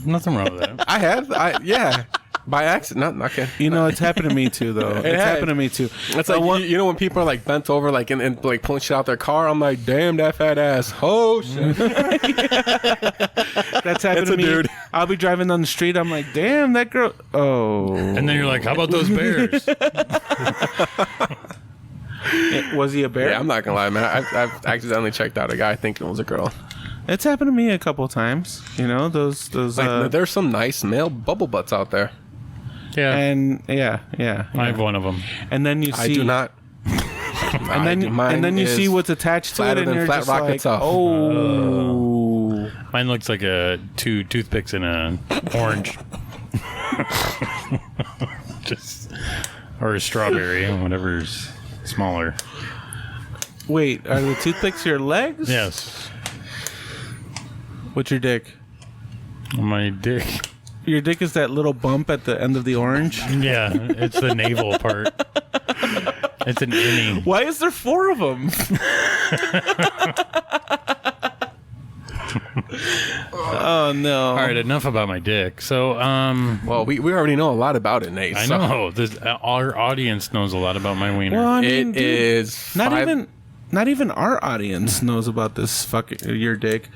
Nothing wrong with that. I have. Yeah. By accident? Not kidding. You know, it's happened to me too, though. It's happened to me too. It's like you know when people are like bent over, like and like pulling shit out their car. I'm like, damn, that fat ass. Oh shit. That's happened to me. Dude. I'll be driving down the street. I'm like, damn, that girl. Oh. And then you're like, how about those bears? Was he a bear? Yeah, I'm not gonna lie, man. I've accidentally checked out a guy thinking it was a girl. It's happened to me a couple times. You know, those. Like, there's some nice male bubble butts out there. Yeah. And yeah. I have one of them. And then you see. I do not. And then you see what's attached to it, and you're flat just rock like, itself. oh. Mine looks like two toothpicks in an orange. Or a strawberry, whatever's smaller. Wait, are the toothpicks your legs? Yes. What's your dick? My dick. Your dick is that little bump at the end of the orange? Yeah, it's the navel part. It's an innie. Why is there 4 of them? Oh, no. All right, enough about my dick. So, Well, we already know a lot about it, Nate. I so know our audience knows a lot about my wiener. Well, I mean, It dude, is not even our audience knows about this your dick.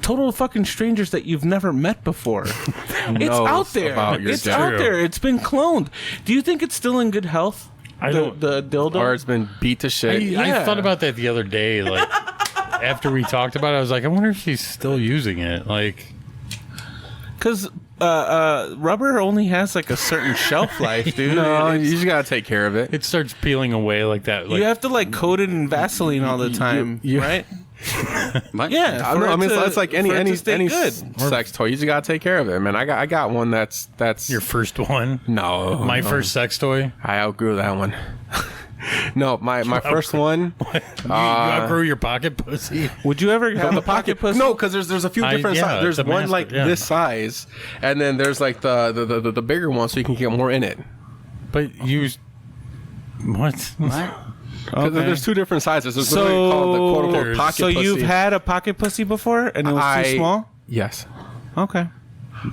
Total fucking strangers that you've never met before. It's knows out there. about your It's dick. out there. It's been cloned. Do you think it's still in good health? I don't. The dildo. or it's been beat to shit. I Yeah. thought about that the other day. Like after we talked about it, I was like, I wonder if she's still using it. Like, Because rubber only has like a certain shelf life, dude. No, It's- you just gotta take care of it. it starts peeling away like that. Like, you have to like coat it in Vaseline all the time, right? What? Yeah. I mean, it's like any for it to stay good. sex toy. You just gotta take care of it, man. I got one that's your first one. no. My no. first sex toy. I outgrew that one. No, my first one. You outgrew your pocket pussy. Would you ever have a pocket pussy? No, because there's a few different yeah, sizes. There's it's a one master, like yeah. this size, and then there's like the bigger one, so you can get more in it. But you. What? What? Because Okay. there's 2 different sizes. There's literally called the quote unquote there's- pocket So pussy. you've had a pocket pussy before, and it was too small. Yes. Okay.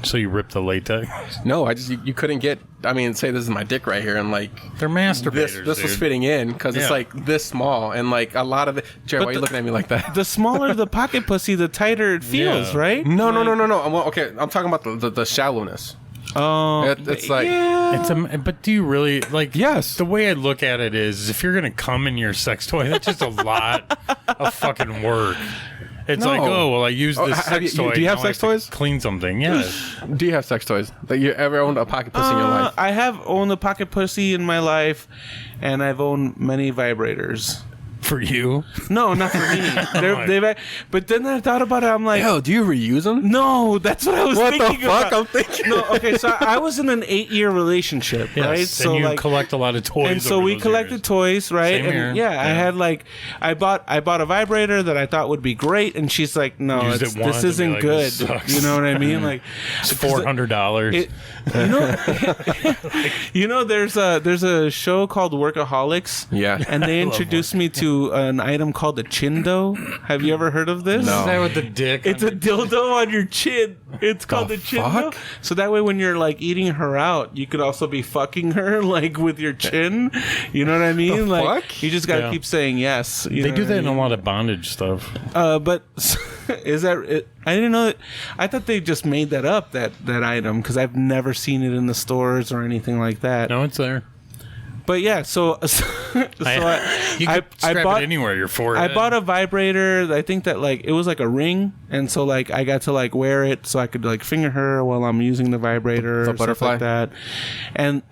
So you ripped the latex? No, I just you couldn't get. I mean, say this is my dick right here, and like They're masturbators. this was dude. fitting in because Yeah. it's like this small, and like a lot of it. Jared, why are you looking at me like that? The smaller the pocket pussy, the tighter it feels, Yeah. right? No. Well, okay, I'm talking about the shallowness. Oh, It's like It's but do you really like? Yes. The way I look at it is, if you're gonna come in your sex toy, that's just a lot of fucking work. It's No. like, oh well, I use Oh, this have sex you- toy. do you have now I sex to toys? Clean something, yes. Do you have sex toys? That you ever owned a pocket pussy in your life? I have owned a pocket pussy in my life, and I've owned many vibrators. For you, No, not for me. But then I thought about it. I'm like, Yo, do you reuse them? no, that's what I was What the thinking fuck? about. I'm thinking. No, okay, so I was in an 8-year relationship, yes. right? And So you like, collect a lot of toys. and so over we those collected years. toys, right? Same And here. yeah, I Yeah. had like I bought a vibrator that I thought would be great, and she's like, no, Used it once this and be isn't like, good. "This sucks." You know what I mean? Like It's $400. it, you know, there's a show called Workaholics. Yeah. And they introduced me to an item called a chindo. Have you ever heard of this? No. Is that with the dick? It's a dildo on your chin. It's called The the chindo. fuck? So that way, when you're like eating her out, you could also be fucking her like with your chin. You know what I mean? Like fuck? you just gotta Yeah. keep saying yes. You They know do what that I in a mean? lot of bondage stuff. But is that? I didn't know. I thought they just made that up. That item because I've never seen it in the stores or anything like that. No, it's there. But yeah, so You can strap bought it anywhere. Your forehead. I bought a vibrator. I think that like it was like a ring, and so like I got to like wear it so I could like finger her while I'm using the vibrator, The or stuff butterfly? like that. And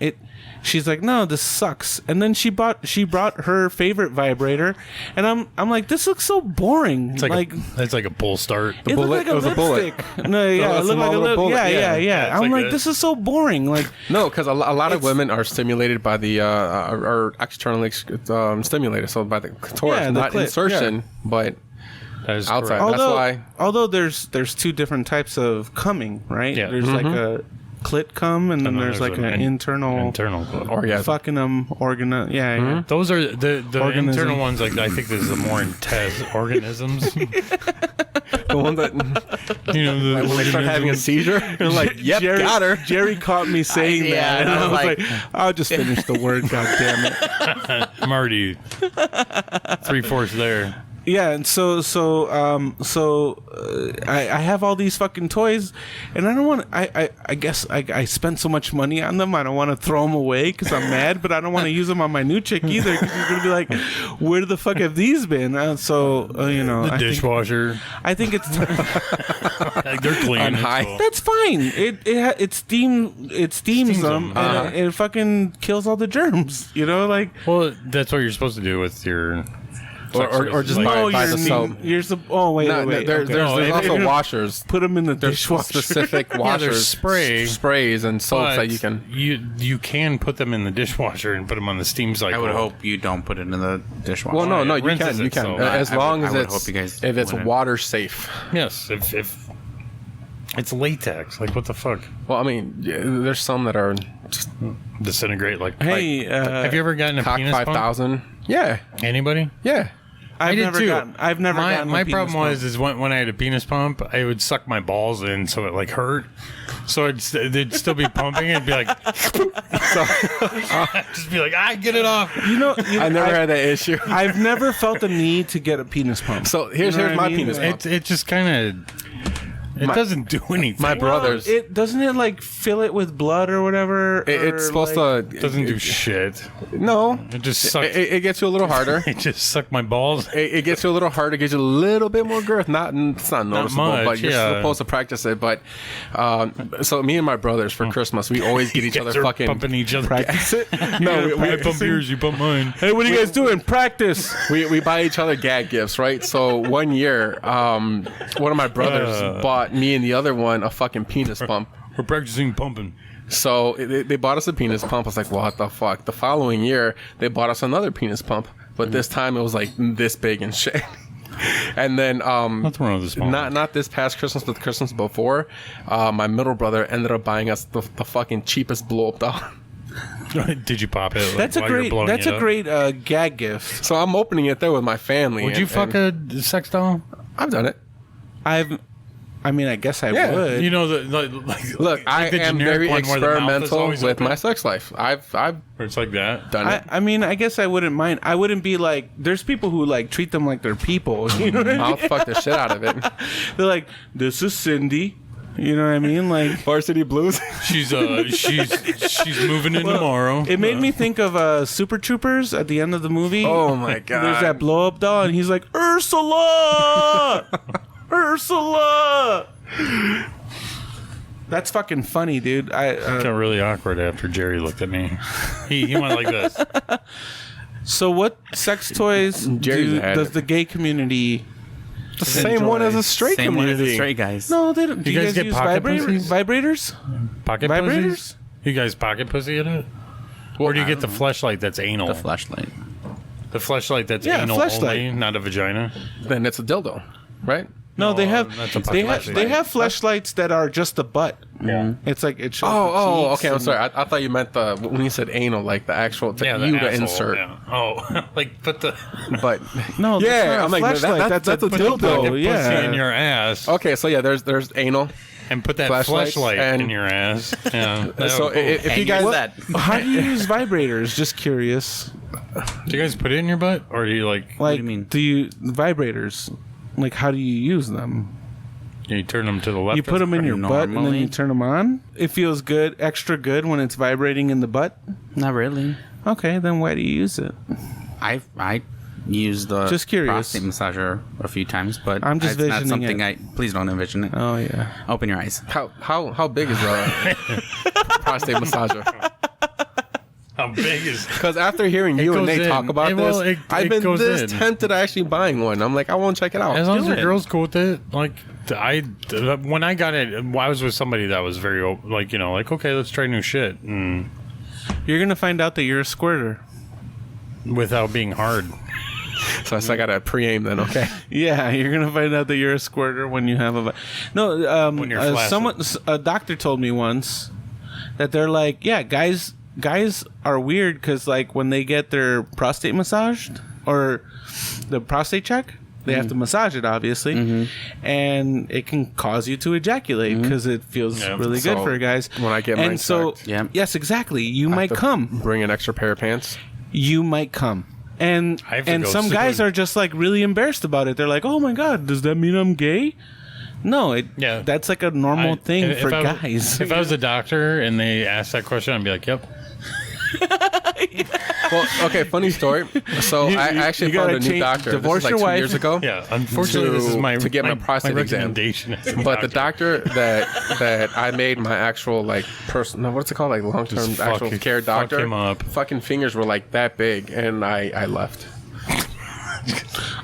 it. She's like, no, this sucks. And then she brought her favorite vibrator, and I'm like, this looks so boring. It's like a bull start. it looked bullet? like a It was a bullet. lipstick. No, yeah, a it looked like a small lip. bullet, Yeah, yeah. Yeah, it's I'm like like, a- this is so boring. Like, No, because a lot of women are stimulated by the or externally stimulated, so by the clitoris, Yeah, the not clit, insertion, but That is outside. correct. That's why. although there's 2 different types of coming, right? Yeah. There's like a clit cum, and then there's like an internal Or yeah, fucking organ. Yeah. Those are the Organism. internal ones. Like I think this is the more intense organisms. The one that You know, the when they start having a seizure, you're like, yep, Jerry, got her. Jerry caught me saying yeah, that, and and I was like, I'll just finish the word. God damn it. I'm already 3/4 there. Yeah, and I have all these fucking toys, and I don't want. I guess I spent so much money on them. I don't want to throw them away because I'm mad, but I don't want to use them on my new chick either because she's gonna be like, "Where the fuck have these been?" You know, The dishwasher. I think it's Like, they're clean. On it's high. cool. that's fine. It steams them, them. and it fucking kills all the germs. You know, like. Well, that's what you're supposed to do with your. Or just Like- buy the soap. Wait. There's No, also if- washers. Put them in the There's dishwasher. specific Yeah, washers, there's spray, sprays, and soaps but that you can. you can put them in the dishwasher and put them on the steam cycle. I would hope you don't put it in the dishwasher. Well, no, it you rinses can. You it, can so- as I long would- as I would it's hope you guys if it's wouldn't. water safe. Yes, if it's latex, like what the fuck? Well, I mean, yeah, there's some that are just Disintegrate like. Hey, have you ever gotten a cock penis pump? 5000. Yeah, Anybody? yeah. I've did never too. gotten. I've never My gotten. a my penis problem pump. was when I had a penis pump, I would suck my balls in, so it like hurt. So they'd still be pumping. It'd be like, just be like, get it off. You know, I never had that issue. I've never felt the need to get a penis pump. So here's You know here's what my I mean? penis pump. It just kind of doesn't do anything. My brothers. It doesn't it like fill it with blood or whatever. It's or, supposed like, to. doesn't do shit. No, It just sucks. it gets you a little harder. It just sucked my balls. It gets you a little harder, gives you a little bit more girth. It's not noticeable, much, but you're yeah. supposed to practice it. But so me and my brothers for Christmas, we always get each other Guys are fucking pumping each other. Practice it. No, I pump yours, you pump mine. Hey, what are you guys doing? Practice. we buy each other gag gifts, right? So one year, one of my brothers bought me and the other one a fucking penis pump. We're practicing pumping. So they bought us a penis pump. I was like, what the fuck? The following year, they bought us another penis pump, but this time it was like this big and shit. And then Nothing wrong with this one. not this past Christmas, but the Christmas before, my middle brother ended up buying us the fucking cheapest blow up doll. Did you pop it? Like, That's a while you're great. blowing That's it a up? great gag gift. So I'm opening it there with my family. Would you fuck a sex doll? I've done it. I mean, I guess I Yeah. would. You know the Look, I the am generic very one where the mouth is experimental always with open? my sex life. I've Where it's like that. done it. I mean, I guess I wouldn't mind. I wouldn't be like. There's people who like treat them like they're people. You know what I mean? I'll fuck the shit out of it. They're like, this is Cindy. You know what I mean? Like, Varsity Blues. She's moving in tomorrow. it made me think of Super Troopers at the end of the movie. Oh my god. There's that blow up doll, and he's like, Ursula, Ursula. That's fucking funny, dude. Got really awkward after Jerry looked at me. He went like this. So, what sex toys Jerry's had does it. the gay community? The same one as a straight Same one as community. the straight guys. No, they don't. Do You you guys guys get use pocket pussies? vibrators? Pocket Vibrators? pussies? You guys pocket pussy in it? Or do you get the fleshlight that's anal? The flashlight. The fleshlight that's Yeah, anal fleshlight. only, not a vagina. Then it's a dildo, right? No, they have that's a they have fleshlight. they have fleshlights that are just the butt. Yeah. It's like it shows. Oh, the cheeks okay. I'm and- sorry. I thought you meant the when you said anal, like the actual The you to asshole, insert. yeah. Oh, like put the But No, that's yeah, not I'm like fleshlight. that's a put the dildo. pocket pussy yeah. in your ass Okay, so yeah, there's anal. and put that Fleshlights fleshlight and- in your ass. Yeah. That So would be cool. if you And guys use that. How do you use vibrators? Just curious. do you guys put it in your butt or do you like Like, do you mean? do you vibrators? Like, how do you use them? you turn them to the left? You put them in your butt and then Normally. you turn them on. It feels good, extra good when it's vibrating in the butt. Not really. Okay, then why do you use it? I used the Just curious. prostate massager a few times, but I'm just it's not visioning something it. please don't envision it. Oh yeah. Open your eyes. how big is a prostate massager? How big is Because after hearing you and goes Nate talk in. about Well, this, it I've been goes this in. tempted to actually buying one. I'm like, I won't check it out. as long as do the it. girl's cool with it? Like, when I got it, I was with somebody that was very, like, you know, like, okay, let's try new shit. And You're gonna find out that you're a squirter. without being hard. So I got to pre-aim then. Okay. Yeah, you're gonna find out that you're a squirter when you have a. No, When you're flaccid. a doctor told me once that they're like, yeah, guys are weird because like when they get their prostate massaged or the prostate check, They have to massage it, obviously, and it can cause you to ejaculate because it feels really good So, for guys. when I get mine sucked, yes, exactly. You might come. bring an extra pair of pants. You might come. And I have to go some guys soon. are just like really embarrassed about it. They're like, "Oh my god, does that mean I'm gay?" No, that's like a normal thing for guys. If I was a doctor and they asked that question, I'd be like, "Yep." Well, okay, funny story. So I actually you found gotta a new change- doctor. divorce this is your like 2 wife. years ago. Yeah, unfortunately, this is to get my prostate exam. recommendation. as a But the doctor. doctor that I made my actual like personal, what's it called, like long term Just actual fuck- care fuck doctor, him up. fucking fingers were like that big, and I left.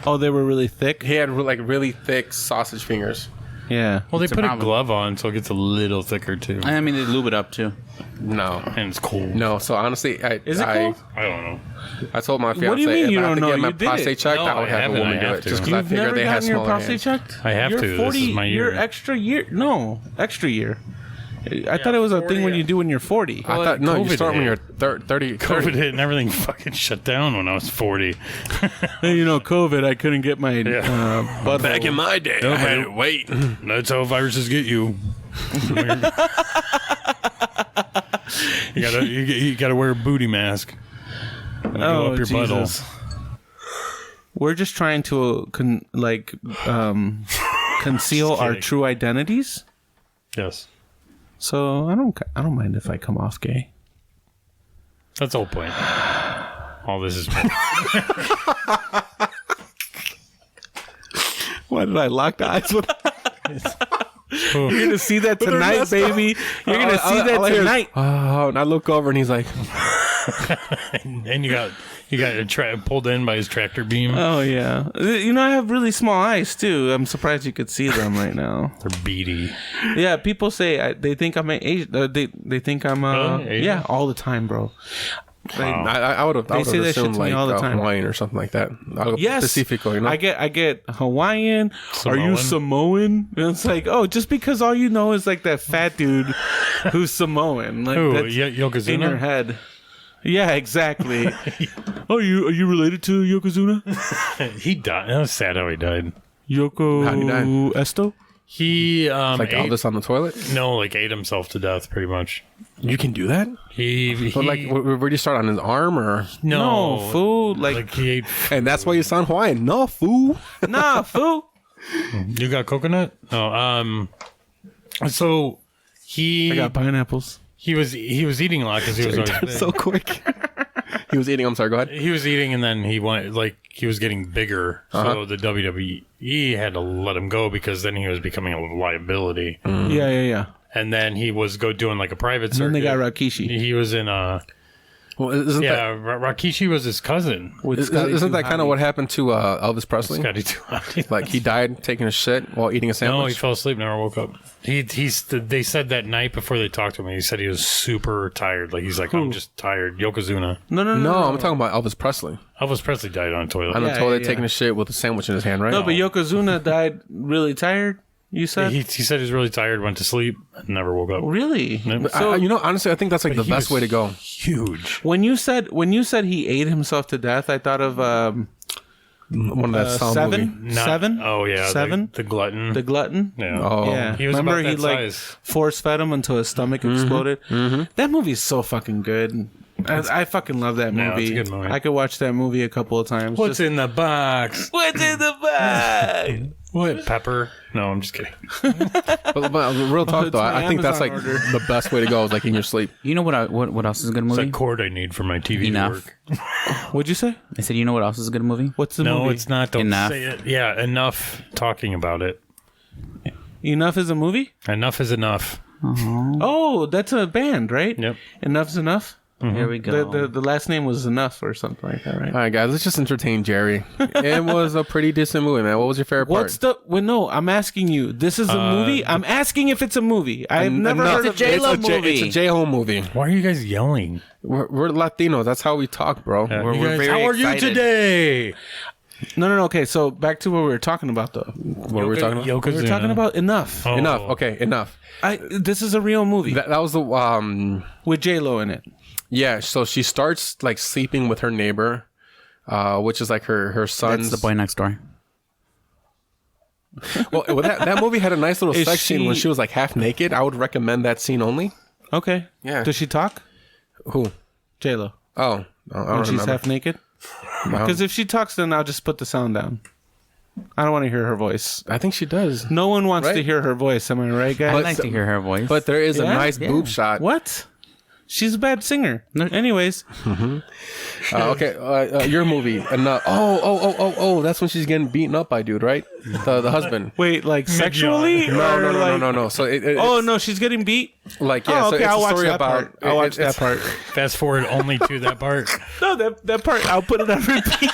Oh, they were really thick. He had like really thick sausage fingers. Yeah. Well, they It's a put a problem. glove on, so it gets a little thicker too, I mean, they lube it up too. No, and it's cold. no. So honestly, Is it cold? I don't know. I told my fiance do you mean if you I have don't to know? get my You did prostate it. checked, No, I would I have a haven't. woman I do have it to. just because You've I You've figured never they had gotten your smaller prostate hands. checked? I have You're to. This 40. is my You're year. extra year. No, extra year. I thought it was a thing when you do when you're 40. I thought no, you COVID start when hit. you're 30. COVID hit and everything fucking shut down when I was 40. Hey, you know, COVID, I couldn't get my butt. Back in my day, No, I had man. to wait. That's how viruses get you. You gotta wear a booty mask. Go Oh, up your Jesus. We're just trying to conceal our kidding. true identities. Yes, So I don't mind if I come off gay. that's the whole point. All this is. Why did I lock eyes with? You're gonna see that tonight, baby. You're gonna see that tonight. Oh, and I look over and he's like, And you got pulled in by his tractor beam. Oh yeah. You know, I have really small eyes too. I'm surprised you could see them right now. They're beady. Yeah, people say they think I'm an Asian. They think I'm Asian? yeah, all the time, bro. Wow. I would have They say that shit assumed to me like all the time. Hawaiian or something like that. Yes, Pacifico, you know. I get Hawaiian. Are you Samoan? Samoan? And it's like, oh, just because all you know is like that fat dude who's Samoan, like Who? that's Yokozuna? in your head. Yeah, exactly. Oh, are you related to Yokozuna? He died. That was sad how he died. Yoko How'd he die? Esto? He like ate, Elvis on the toilet. ate himself to death pretty much. You can do that. He But like, where do you start on his arm or? no fool. like he ate. And that's why you sound Hawaiian. No, fool. Nah, fool. You got coconut? No. So I got pineapples. he was eating a lot because he was always So quick. He was eating. I'm sorry. Go ahead. he was eating and then he was getting bigger. So the WWE had to let him go because then he was becoming a liability. Yeah. And then he was doing like a private circuit. Then they got Rakishi. He was in Well, isn't Rakishi was his cousin. With Scotty isn't that Too kind of Hotty. what happened to Elvis Presley? Scotty Too Hotty. Like he died taking a shit while eating a No, sandwich. he fell asleep, never woke up. They said that night before they talked to him, he said he was super tired. Like he's like, I'm just tired. Yokozuna. No. No, I'm talking about Elvis Presley Elvis Presley died on a toilet. on the Yeah, toilet yeah. taking a shit with a sandwich in his hand, right? No, but Yokozuna died really tired. You said He said he was really tired, went to sleep, and never woke up. really. Yep. So honestly, I think that's like the He best was way to go. Huge. when you said he ate himself to death, I thought of One of that sound Seven. movie. Seven. Oh yeah, Seven. The glutton. The glutton. yeah. Oh, Yeah, He was remember about he that like size. force fed him until his stomach exploded. That movie's so fucking good. I fucking love that Yeah, movie. it's a good movie. I could watch that movie a couple of times. What's in the box? What's in the bag? What pepper? No, I'm just kidding. but real talk it's though, my I think that's like Amazon order. the best way to go is like in your sleep. You know what else is a good It's movie? that cord I need for my TV Enough. to work. What'd you say? I said, you know what else is a good movie? What's the No, movie? it's not. Don't Enough. say it. Yeah, enough talking about it. Enough is a movie. Enough is enough. Oh, that's a band, right? Yep. Enough's enough. Here we go. The last name was Enough or something like that, right? All right, guys, let's just entertain Jerry. It was a pretty decent movie, man. What was your favorite What's part? the? Well, no, I'm asking you. This is a movie. I'm asking if it's a movie. I've never No, heard of J-Lo it's a movie. It's a J-Ho movie. Why are you guys yelling? We're Latinos. That's how we talk, bro. You we're guys, very how are you excited. today? No. Okay, so back to what we were talking about, though. What were we talking about? Yokozuna. We were talking about Enough. Oh. Enough. Okay, enough. This is a real movie That was the with J Lo in it. yeah. So she starts like sleeping with her neighbor, which is like her son's. That's the boy next door. Well, that movie had a nice little Is sex scene when she- she was like half naked. I would recommend that scene only. Okay. Yeah. Does she talk? Who? J-Lo. Oh, I When don't she's remember. half naked? Wow. Because if she talks, then I'll just put the sound down. I don't want to hear her voice. I think she does. No one wants Right? to hear her voice. Am I right, guys? I'd like to hear her voice. But there is a Yeah? nice Yeah. boob shot. What? She's a bad singer. Anyways, Okay, your movie. Oh, that's when she's getting beaten up by dude, right? The husband. wait, like sexually? No, or like, no. So Oh no, she's getting beat. like yeah. Oh, So okay, it's I'll a watch story that about. part. I'll watch that it's- part. Fast forward only to that part. No, that part I'll put it on repeat.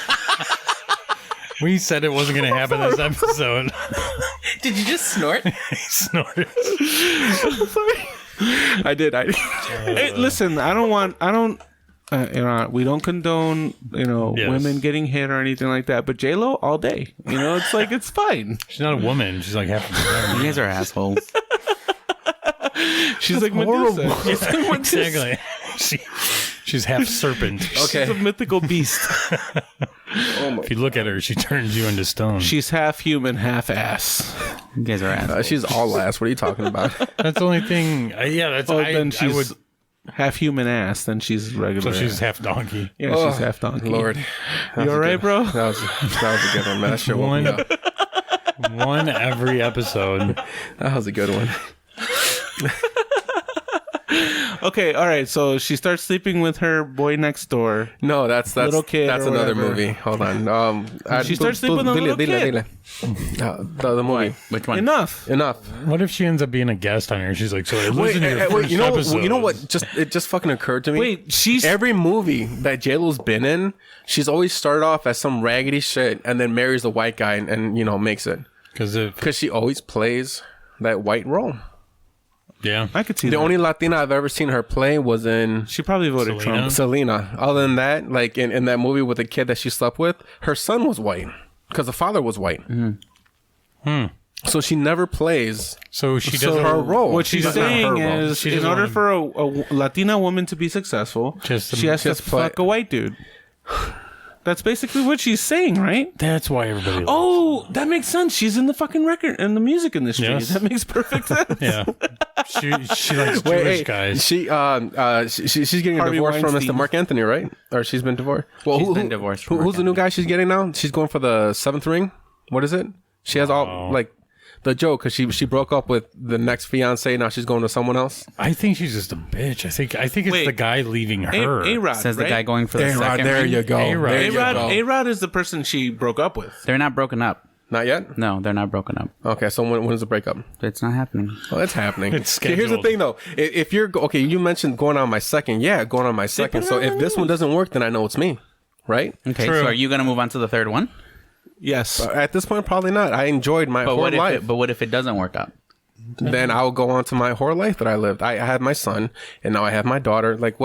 We said it wasn't going to happen this episode. Did you just snort? He snorted. I did. Hey, listen, I don't. We don't condone, Yes. women getting hit or anything like that. But J-Lo all day, it's like it's fine. She's not a woman. She's like half a You guys are assholes. She's like Medusa. She's like Medusa. Exactly. She's half serpent. She's a mythical beast. If you look at her, she turns you into stone. She's half human, half ass. You guys are assholes. She's all ass. What are you talking about? That's the only thing. Yeah, that's. Oh, I then would. she's half human ass. Then she's regular. So she's ass. half donkey. Yeah, she's half donkey. Lord, You all right, bro? that was a good one, man. That shit woke me up. One every episode. That was a good one. Okay, all right. So she starts sleeping with her boy next door. No, that's Little kid That's or another whatever. movie. Hold on. She starts sleeping with a little kid. The movie. Which one? Enough. Enough. What if she ends up being a guest on here? She's like, so I listened to your first wait, episode. you know what? It just fucking occurred to me. Wait, she's Every movie that J-Lo's been in, she's always started off as some raggedy shit and then marries a white guy and makes it. Because she always plays that white role. Yeah. I could see The that. only Latina I've ever seen her play was in She probably voted Selena? Trump. Selena. Other than that, like in that movie with the kid that she slept with, her son was white because the father was white. So she never plays So she doesn't. her role. What she's Not her saying role. is, She in doesn't order wanna- for a Latina woman to be successful, Just she has to just play- fuck a white dude. That's basically what she's saying, right? That's why everybody. Oh, that makes sense. She's in the fucking record and the music industry. Yes. That makes perfect sense. Yeah. She likes Jewish guys. She's getting a Harvey divorce from Weinstein. Mr. Mark Anthony, right? Or she's been divorced. Well, She's been divorced from Who's Mark the new guy she's getting now? She's going for the seventh ring. What is it? She has all like the joke because she broke up with the next fiance. Now she's going to someone else. I think she's just a bitch. I think it's Wait. the guy leaving her. A-Rod, Says right? the guy going for the A-Rod, second there ring. you go. A-Rod. There you A-Rod, go. A-Rod is the person she broke up with. They're not broken up. Not yet. No, they're not broken up. Okay, so when is the breakup? It's not happening. Well, it's happening. It's Okay, here's the scheduled. thing, though. If you're okay, you mentioned going on my second. Yeah, going on my second. So if this one doesn't work, then I know it's me, right? Okay, True. so are you going to move on to the third one? Yes. At this point, probably not. I enjoyed my But whole life. what if it doesn't work out? Then I'll go on to my whole life that I lived. I had my son, and now I have my daughter. Like,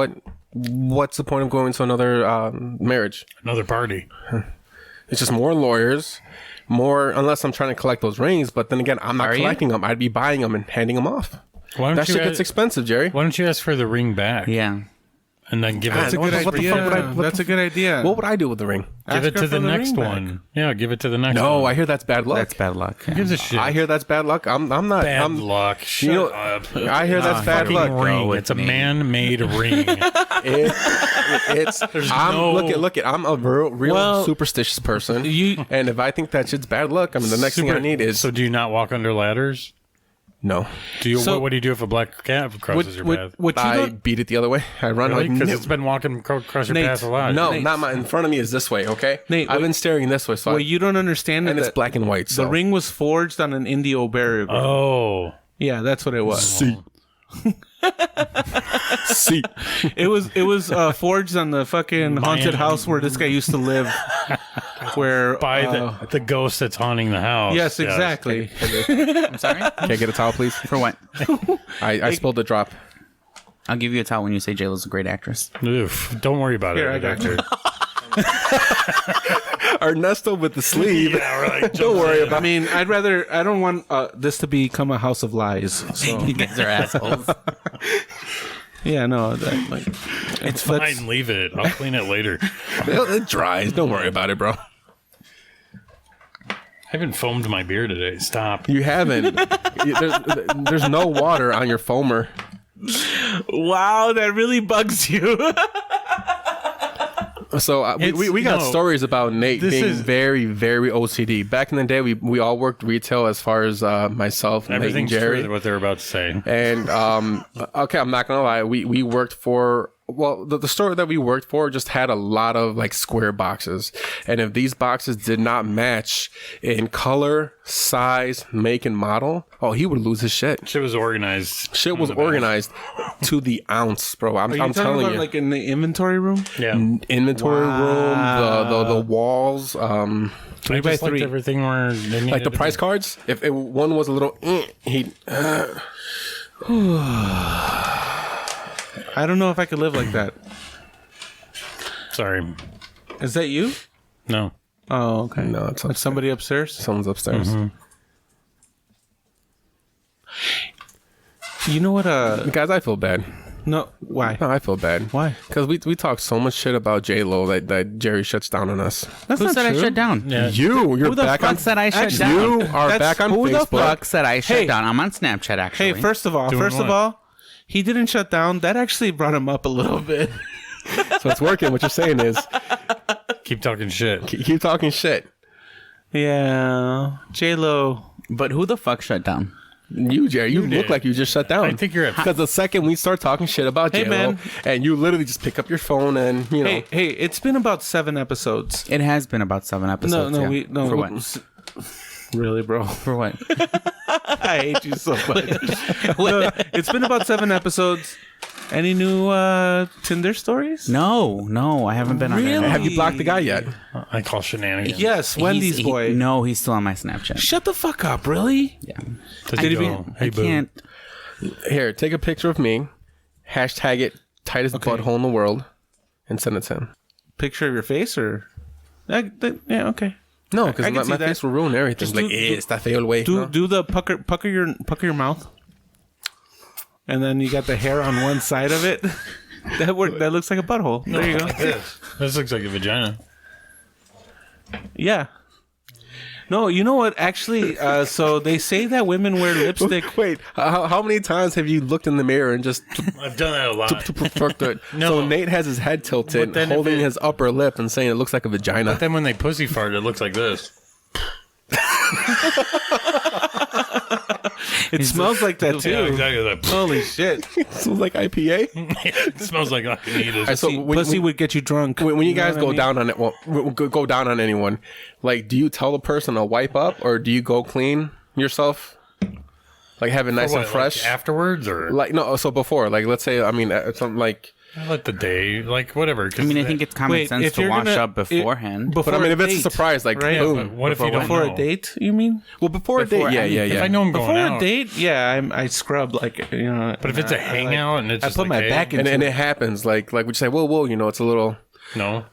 what's the point of going to another marriage? Another party. It's just more lawyers, more, unless I'm trying to collect those rings. But then again, I'm not Are you? collecting them. I'd be buying them and handing them off. Why don't That you shit ask, gets expensive, Jerry. Why don't you ask for the ring back? Yeah. And then give it. That's a good What the idea. fuck would I- what That's a good idea. What would I do with the ring? Give Ask it her to for the next ring back. one. Yeah, give it to the next one. No, I hear that's bad luck. That's bad luck. Who gives a shit? I hear that's bad luck. I'm not. bad I'm, luck. Shut you know, up. I hear that's bad Fucking luck. ring. with It's a me. man-made ring. It's. I'm no- look it. I'm a real Well, superstitious person. you- and if I think that shit's bad luck, I mean, the next thing I need is So do you not walk under ladders? no. Do you? So- what do you do if a black cat crosses your path? what you I don't, beat it the other way. I run Really? like Because no, it's been walking across your Nate, path a lot. no, Nate. not my. In front of me is this way. Okay, Nate, I've what- been staring this way, so what you don't understand and is it's that black and white. So. the ring was forged on an Indio burial ground. Oh. Yeah, that's what it was. See. See. It was forged on the fucking haunted house where this guy used to live. Where By the ghost that's haunting the house. yes, exactly. I'm sorry? Can I get a towel, please? For what? I spilled the drop. I'll give you a towel when you say JLo's a great actress. Oof, don't worry about Here, it. I got you. Ernesto with the sleeve. Yeah, right. Don't worry about I mean, I don't want this to become a house of lies. So You guys are assholes. yeah, no, It's fine. Leave it. I'll clean it later. it. It dries. Don't worry about it, bro. haven't foamed my beer today. Stop. You haven't. There's no water on your foamer. Wow, that really bugs you. So we got stories about Nate being is- very, very OCD. Back in the day, we all worked retail as far as myself, Nate, and Everything's Jerry. true what they're about to say. And okay, I'm not gonna lie, we worked for the store that we worked for just had a lot of like square boxes, and if these boxes did not match in color, size, make, and model, oh, he would lose his shit. Shit was organized. Shit was organized to the ounce, bro. I'm telling you, like in the inventory room? Yeah. inventory room, the walls, I by just liked 3. everything where they like needed the to price cards. If one was a little, he'd. I don't know if I could live like that. be. Sorry. Is that you? No. Oh, okay. No, it's Like somebody upstairs? someone's upstairs. You know what? Guys, I feel bad. No, why? No, I feel bad. Why? Because we talked so much shit about J-Lo that Jerry shuts down on us. That's Who not said I true. shut down? Yeah. You're Who the back fuck on. said I shut Actually, down? You are That's- back on Who the Facebook. fuck said I shut Hey. down? I'm on Snapchat, actually. Hey, first of all, Doing what? he didn't shut down. That actually brought him up a little bit. So it's working. What you're saying is Keep talking shit. keep talking shit. Yeah, J-Lo. But who the fuck shut down? You, Jerry, you look did. like you just shut down. I think you're at. Because the second we start talking shit about Hey, J-Lo, man. and you literally just pick up your phone and, you know. Hey, it's been about 7 episodes. It has been about 7 episodes. yeah. For what? Really, bro? For what? I hate you so much. No, it's been about 7 episodes. Any new Tinder stories? No, I haven't been on Really? there. Have you blocked the guy yet? I call shenanigans. Yes, Wendy's boy. No, he's still on my Snapchat. Shut the fuck up, really? Yeah. Did he he be- go, hey, I boo. can't. Here, take a picture of me, hashtag it tightest butthole in the world, and send it to him. Picture of your face or? Yeah, okay. No, I because can see my that. face will ruin everything. Just Like, está feo el güey. No? Do the pucker your mouth, and then you got the hair on one side of it. That looks like a butthole. There you go. This looks like a vagina. Yeah. No, you know what? Actually, so they say that women wear lipstick. Wait, how many times have you looked in the mirror and just I've done that a lot. perfect it? No. So Nate has his head tilted, But then if holding it- his upper lip and saying it looks like a vagina. Then when they pussy fart, it looks like this. It smells like that too. Yeah, exactly. That. Holy shit! It smells like IPA. It smells like I can eat it. So Pussy would get you drunk. when you guys know what I go mean? down on it, well, go down on anyone, like, do you tell the person to wipe up or do you go clean yourself? Like, have it nice What, and fresh? like afterwards, or Like, no, so before, like, let's say, I mean, something like, I let the day, like whatever. I mean, I think it's common Wait, sense if to you're wash gonna- up beforehand. but I mean, if it's a date, surprise, like, right? boom. But what if you don't Before know? a date, you mean? Well, before a Before date, yeah. If I know I'm going Before out, a date, yeah, I scrub like you know. but if it's a hangout and it's I just put like, my back hey, in. and it happens, like we say, whoa, you know, it's a little, no,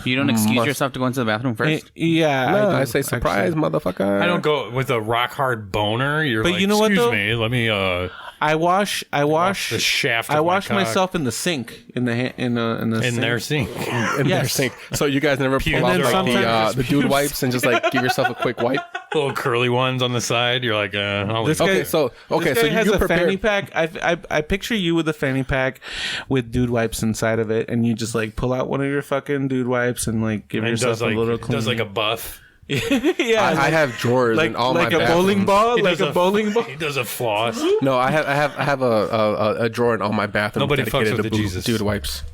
You don't excuse yourself to go into the bathroom first? Yeah, no, do, I say surprise, actually. motherfucker. I don't go with a rock hard boner. You're But like, you know what, excuse though? me, let me I wash the shaft. I of wash my cock myself in the sink in the in sink. their sink. in their Yes. sink. So you guys never pull Pubes out are like all over the his dude pubes. wipes and just like give yourself a quick wipe. Little curly ones on the side. You're like, I'll This leave guy- it. Okay, so This guy has you a prepare. fanny pack. I picture you with a fanny pack with dude wipes inside of it, and you just like pull out one of your fucking dude wipes and like give And yourself does like a little clean. does like a buff. yeah, I have drawers like in all like my a bowling bathrooms. ball, He like does a bowling ball. He does a floss. No, I have a drawer in all my bathrooms. Nobody fucks dedicated with to the Jesus. dude wipes.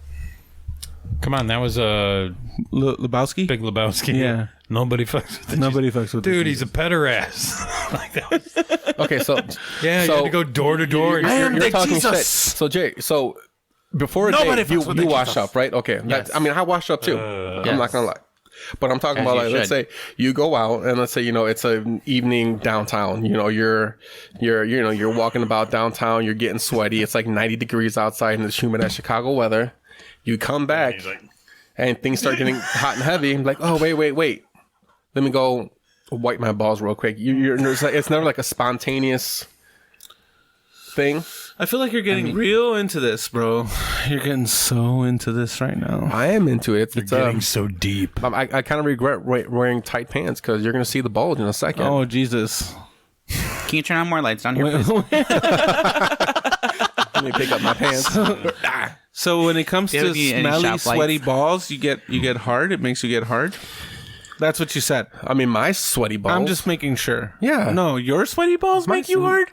Come on, that was a Lebowski. Big Lebowski. Yeah. Nobody fucks with the Nobody fucks with Dude, the he's a pederast. Like that was, Okay, so yeah, you so had to go door to door. I am you're the talking Jesus. shit. So Jay, so before a Nobody date, you fucks with the wash Jesus. up, right? Okay, I mean, I wash up too. I'm Yes. not gonna lie. But I'm talking As about you like, let's should. say you go out and let's say, you know, it's an evening downtown. You know, you're walking about downtown. You're getting sweaty. It's like 90 degrees outside and it's humid as Chicago weather. You come back He's like, and things start getting hot and heavy. I'm like, oh wait. Let me go wipe my balls real quick. It's never like a spontaneous. thing. I feel like you're getting real into this, bro. You're getting so into this right now. I am into it. It's Getting so deep. I kind of regret wearing tight pants because you're gonna see the bulge in a second. Oh, Jesus. Can you turn on more lights down here, please? Let me pick up my pants. So when it comes Do you to have any smelly, shop sweaty lights? balls, you get hard. It makes you get hard. That's what you said. I mean, my sweaty balls. I'm just making sure. Yeah. No, your sweaty balls make you hard?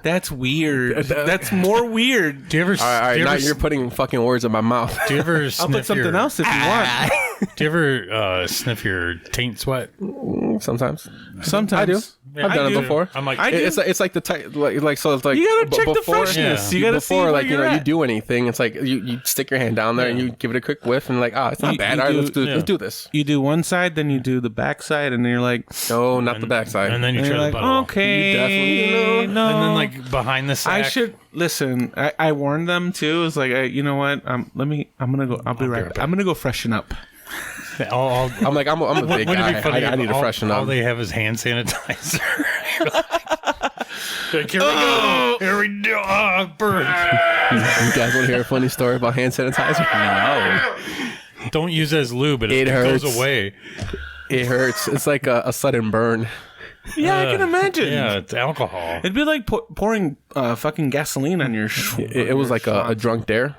That's weird. That's more weird. Do you ever? All right, do you now ever, you're putting fucking words in my mouth. do you ever I'll sniff put something your, else if you want. Do you ever sniff your taint sweat? Sometimes. Sometimes. I do. I've done do. it before. I'm like, I do. It's like the tight, like so. It's like You gotta check the before, freshness. Yeah. You gotta see before, where like you're you at. do anything. It's like you stick your hand down there and you give it a quick whiff and like, it's not You- bad. you All right, do- let's do this. You do one side, then you do the back side, and then you're like, No, not the backside. and then you and try you're the like, butt off. okay, You definitely- no. And then like behind the sack. I should listen. I warned them too. It's like, you know what? I'm gonna go. I'll be right back. I'm gonna go freshen up. I'm like, I'm a big Wouldn't it guy. be funny I if need to freshen all up. they have is hand sanitizer. Like, here we go. Here we go. Burn. You guys want to hear a funny story about hand sanitizer? No. Don't use it as lube. It hurts. goes away. It hurts. It's like a sudden burn. Yeah, I can imagine. Yeah, it's alcohol. It'd be like pouring fucking gasoline on your. It was like a drunk dare.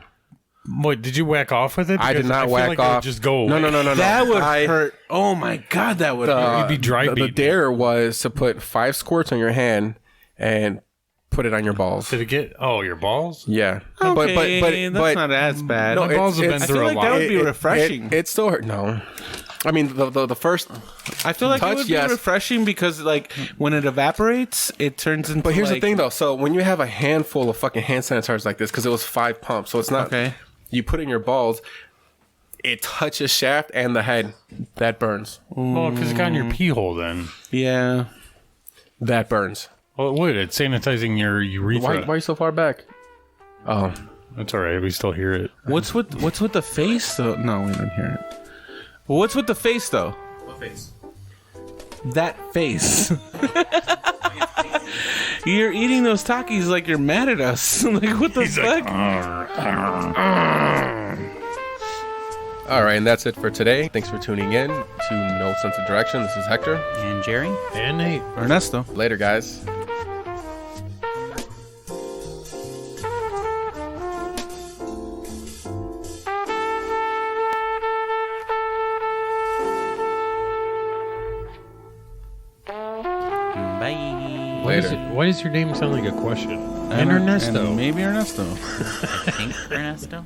What, did you whack off with it? I did Because not feel whack like it would off. just go away. No. That would hurt. Oh my god, that would hurt. You'd be dry The beaten. dare was to put 5 squirts on your hand and put it on your balls. Did it get? Oh, your balls? Yeah. Okay, but that's not as bad. My balls have been I through feel a like lot. that would be refreshing. It still hurt. No. I mean, the first. I feel like touch, it would be yes. refreshing because, like, when it evaporates, it turns into. But here's like, the thing, though. So when you have a handful of fucking hand sanitizers like this, because it was 5 pumps, so it's not. Okay. You put it in your balls, it touches shaft and the head. That burns. Well, because it got in your pee hole then. Yeah. That burns. Well, it would. It's sanitizing your urethra. Why are you so far back? Oh. That's all right. We still hear it. What's with the face though? No, we don't hear it. Well, what's with the face though? What face? That face. You're eating those Takis like you're mad at us. Like what the fuck? All right, and that's it for today. Thanks for tuning in to No Sense of Direction. This is Hector. And Jerry? And Nate. Ernesto. Later, guys. Bye. Later. Why does your name sound like a question? And Ernesto. And maybe Ernesto. I think Ernesto.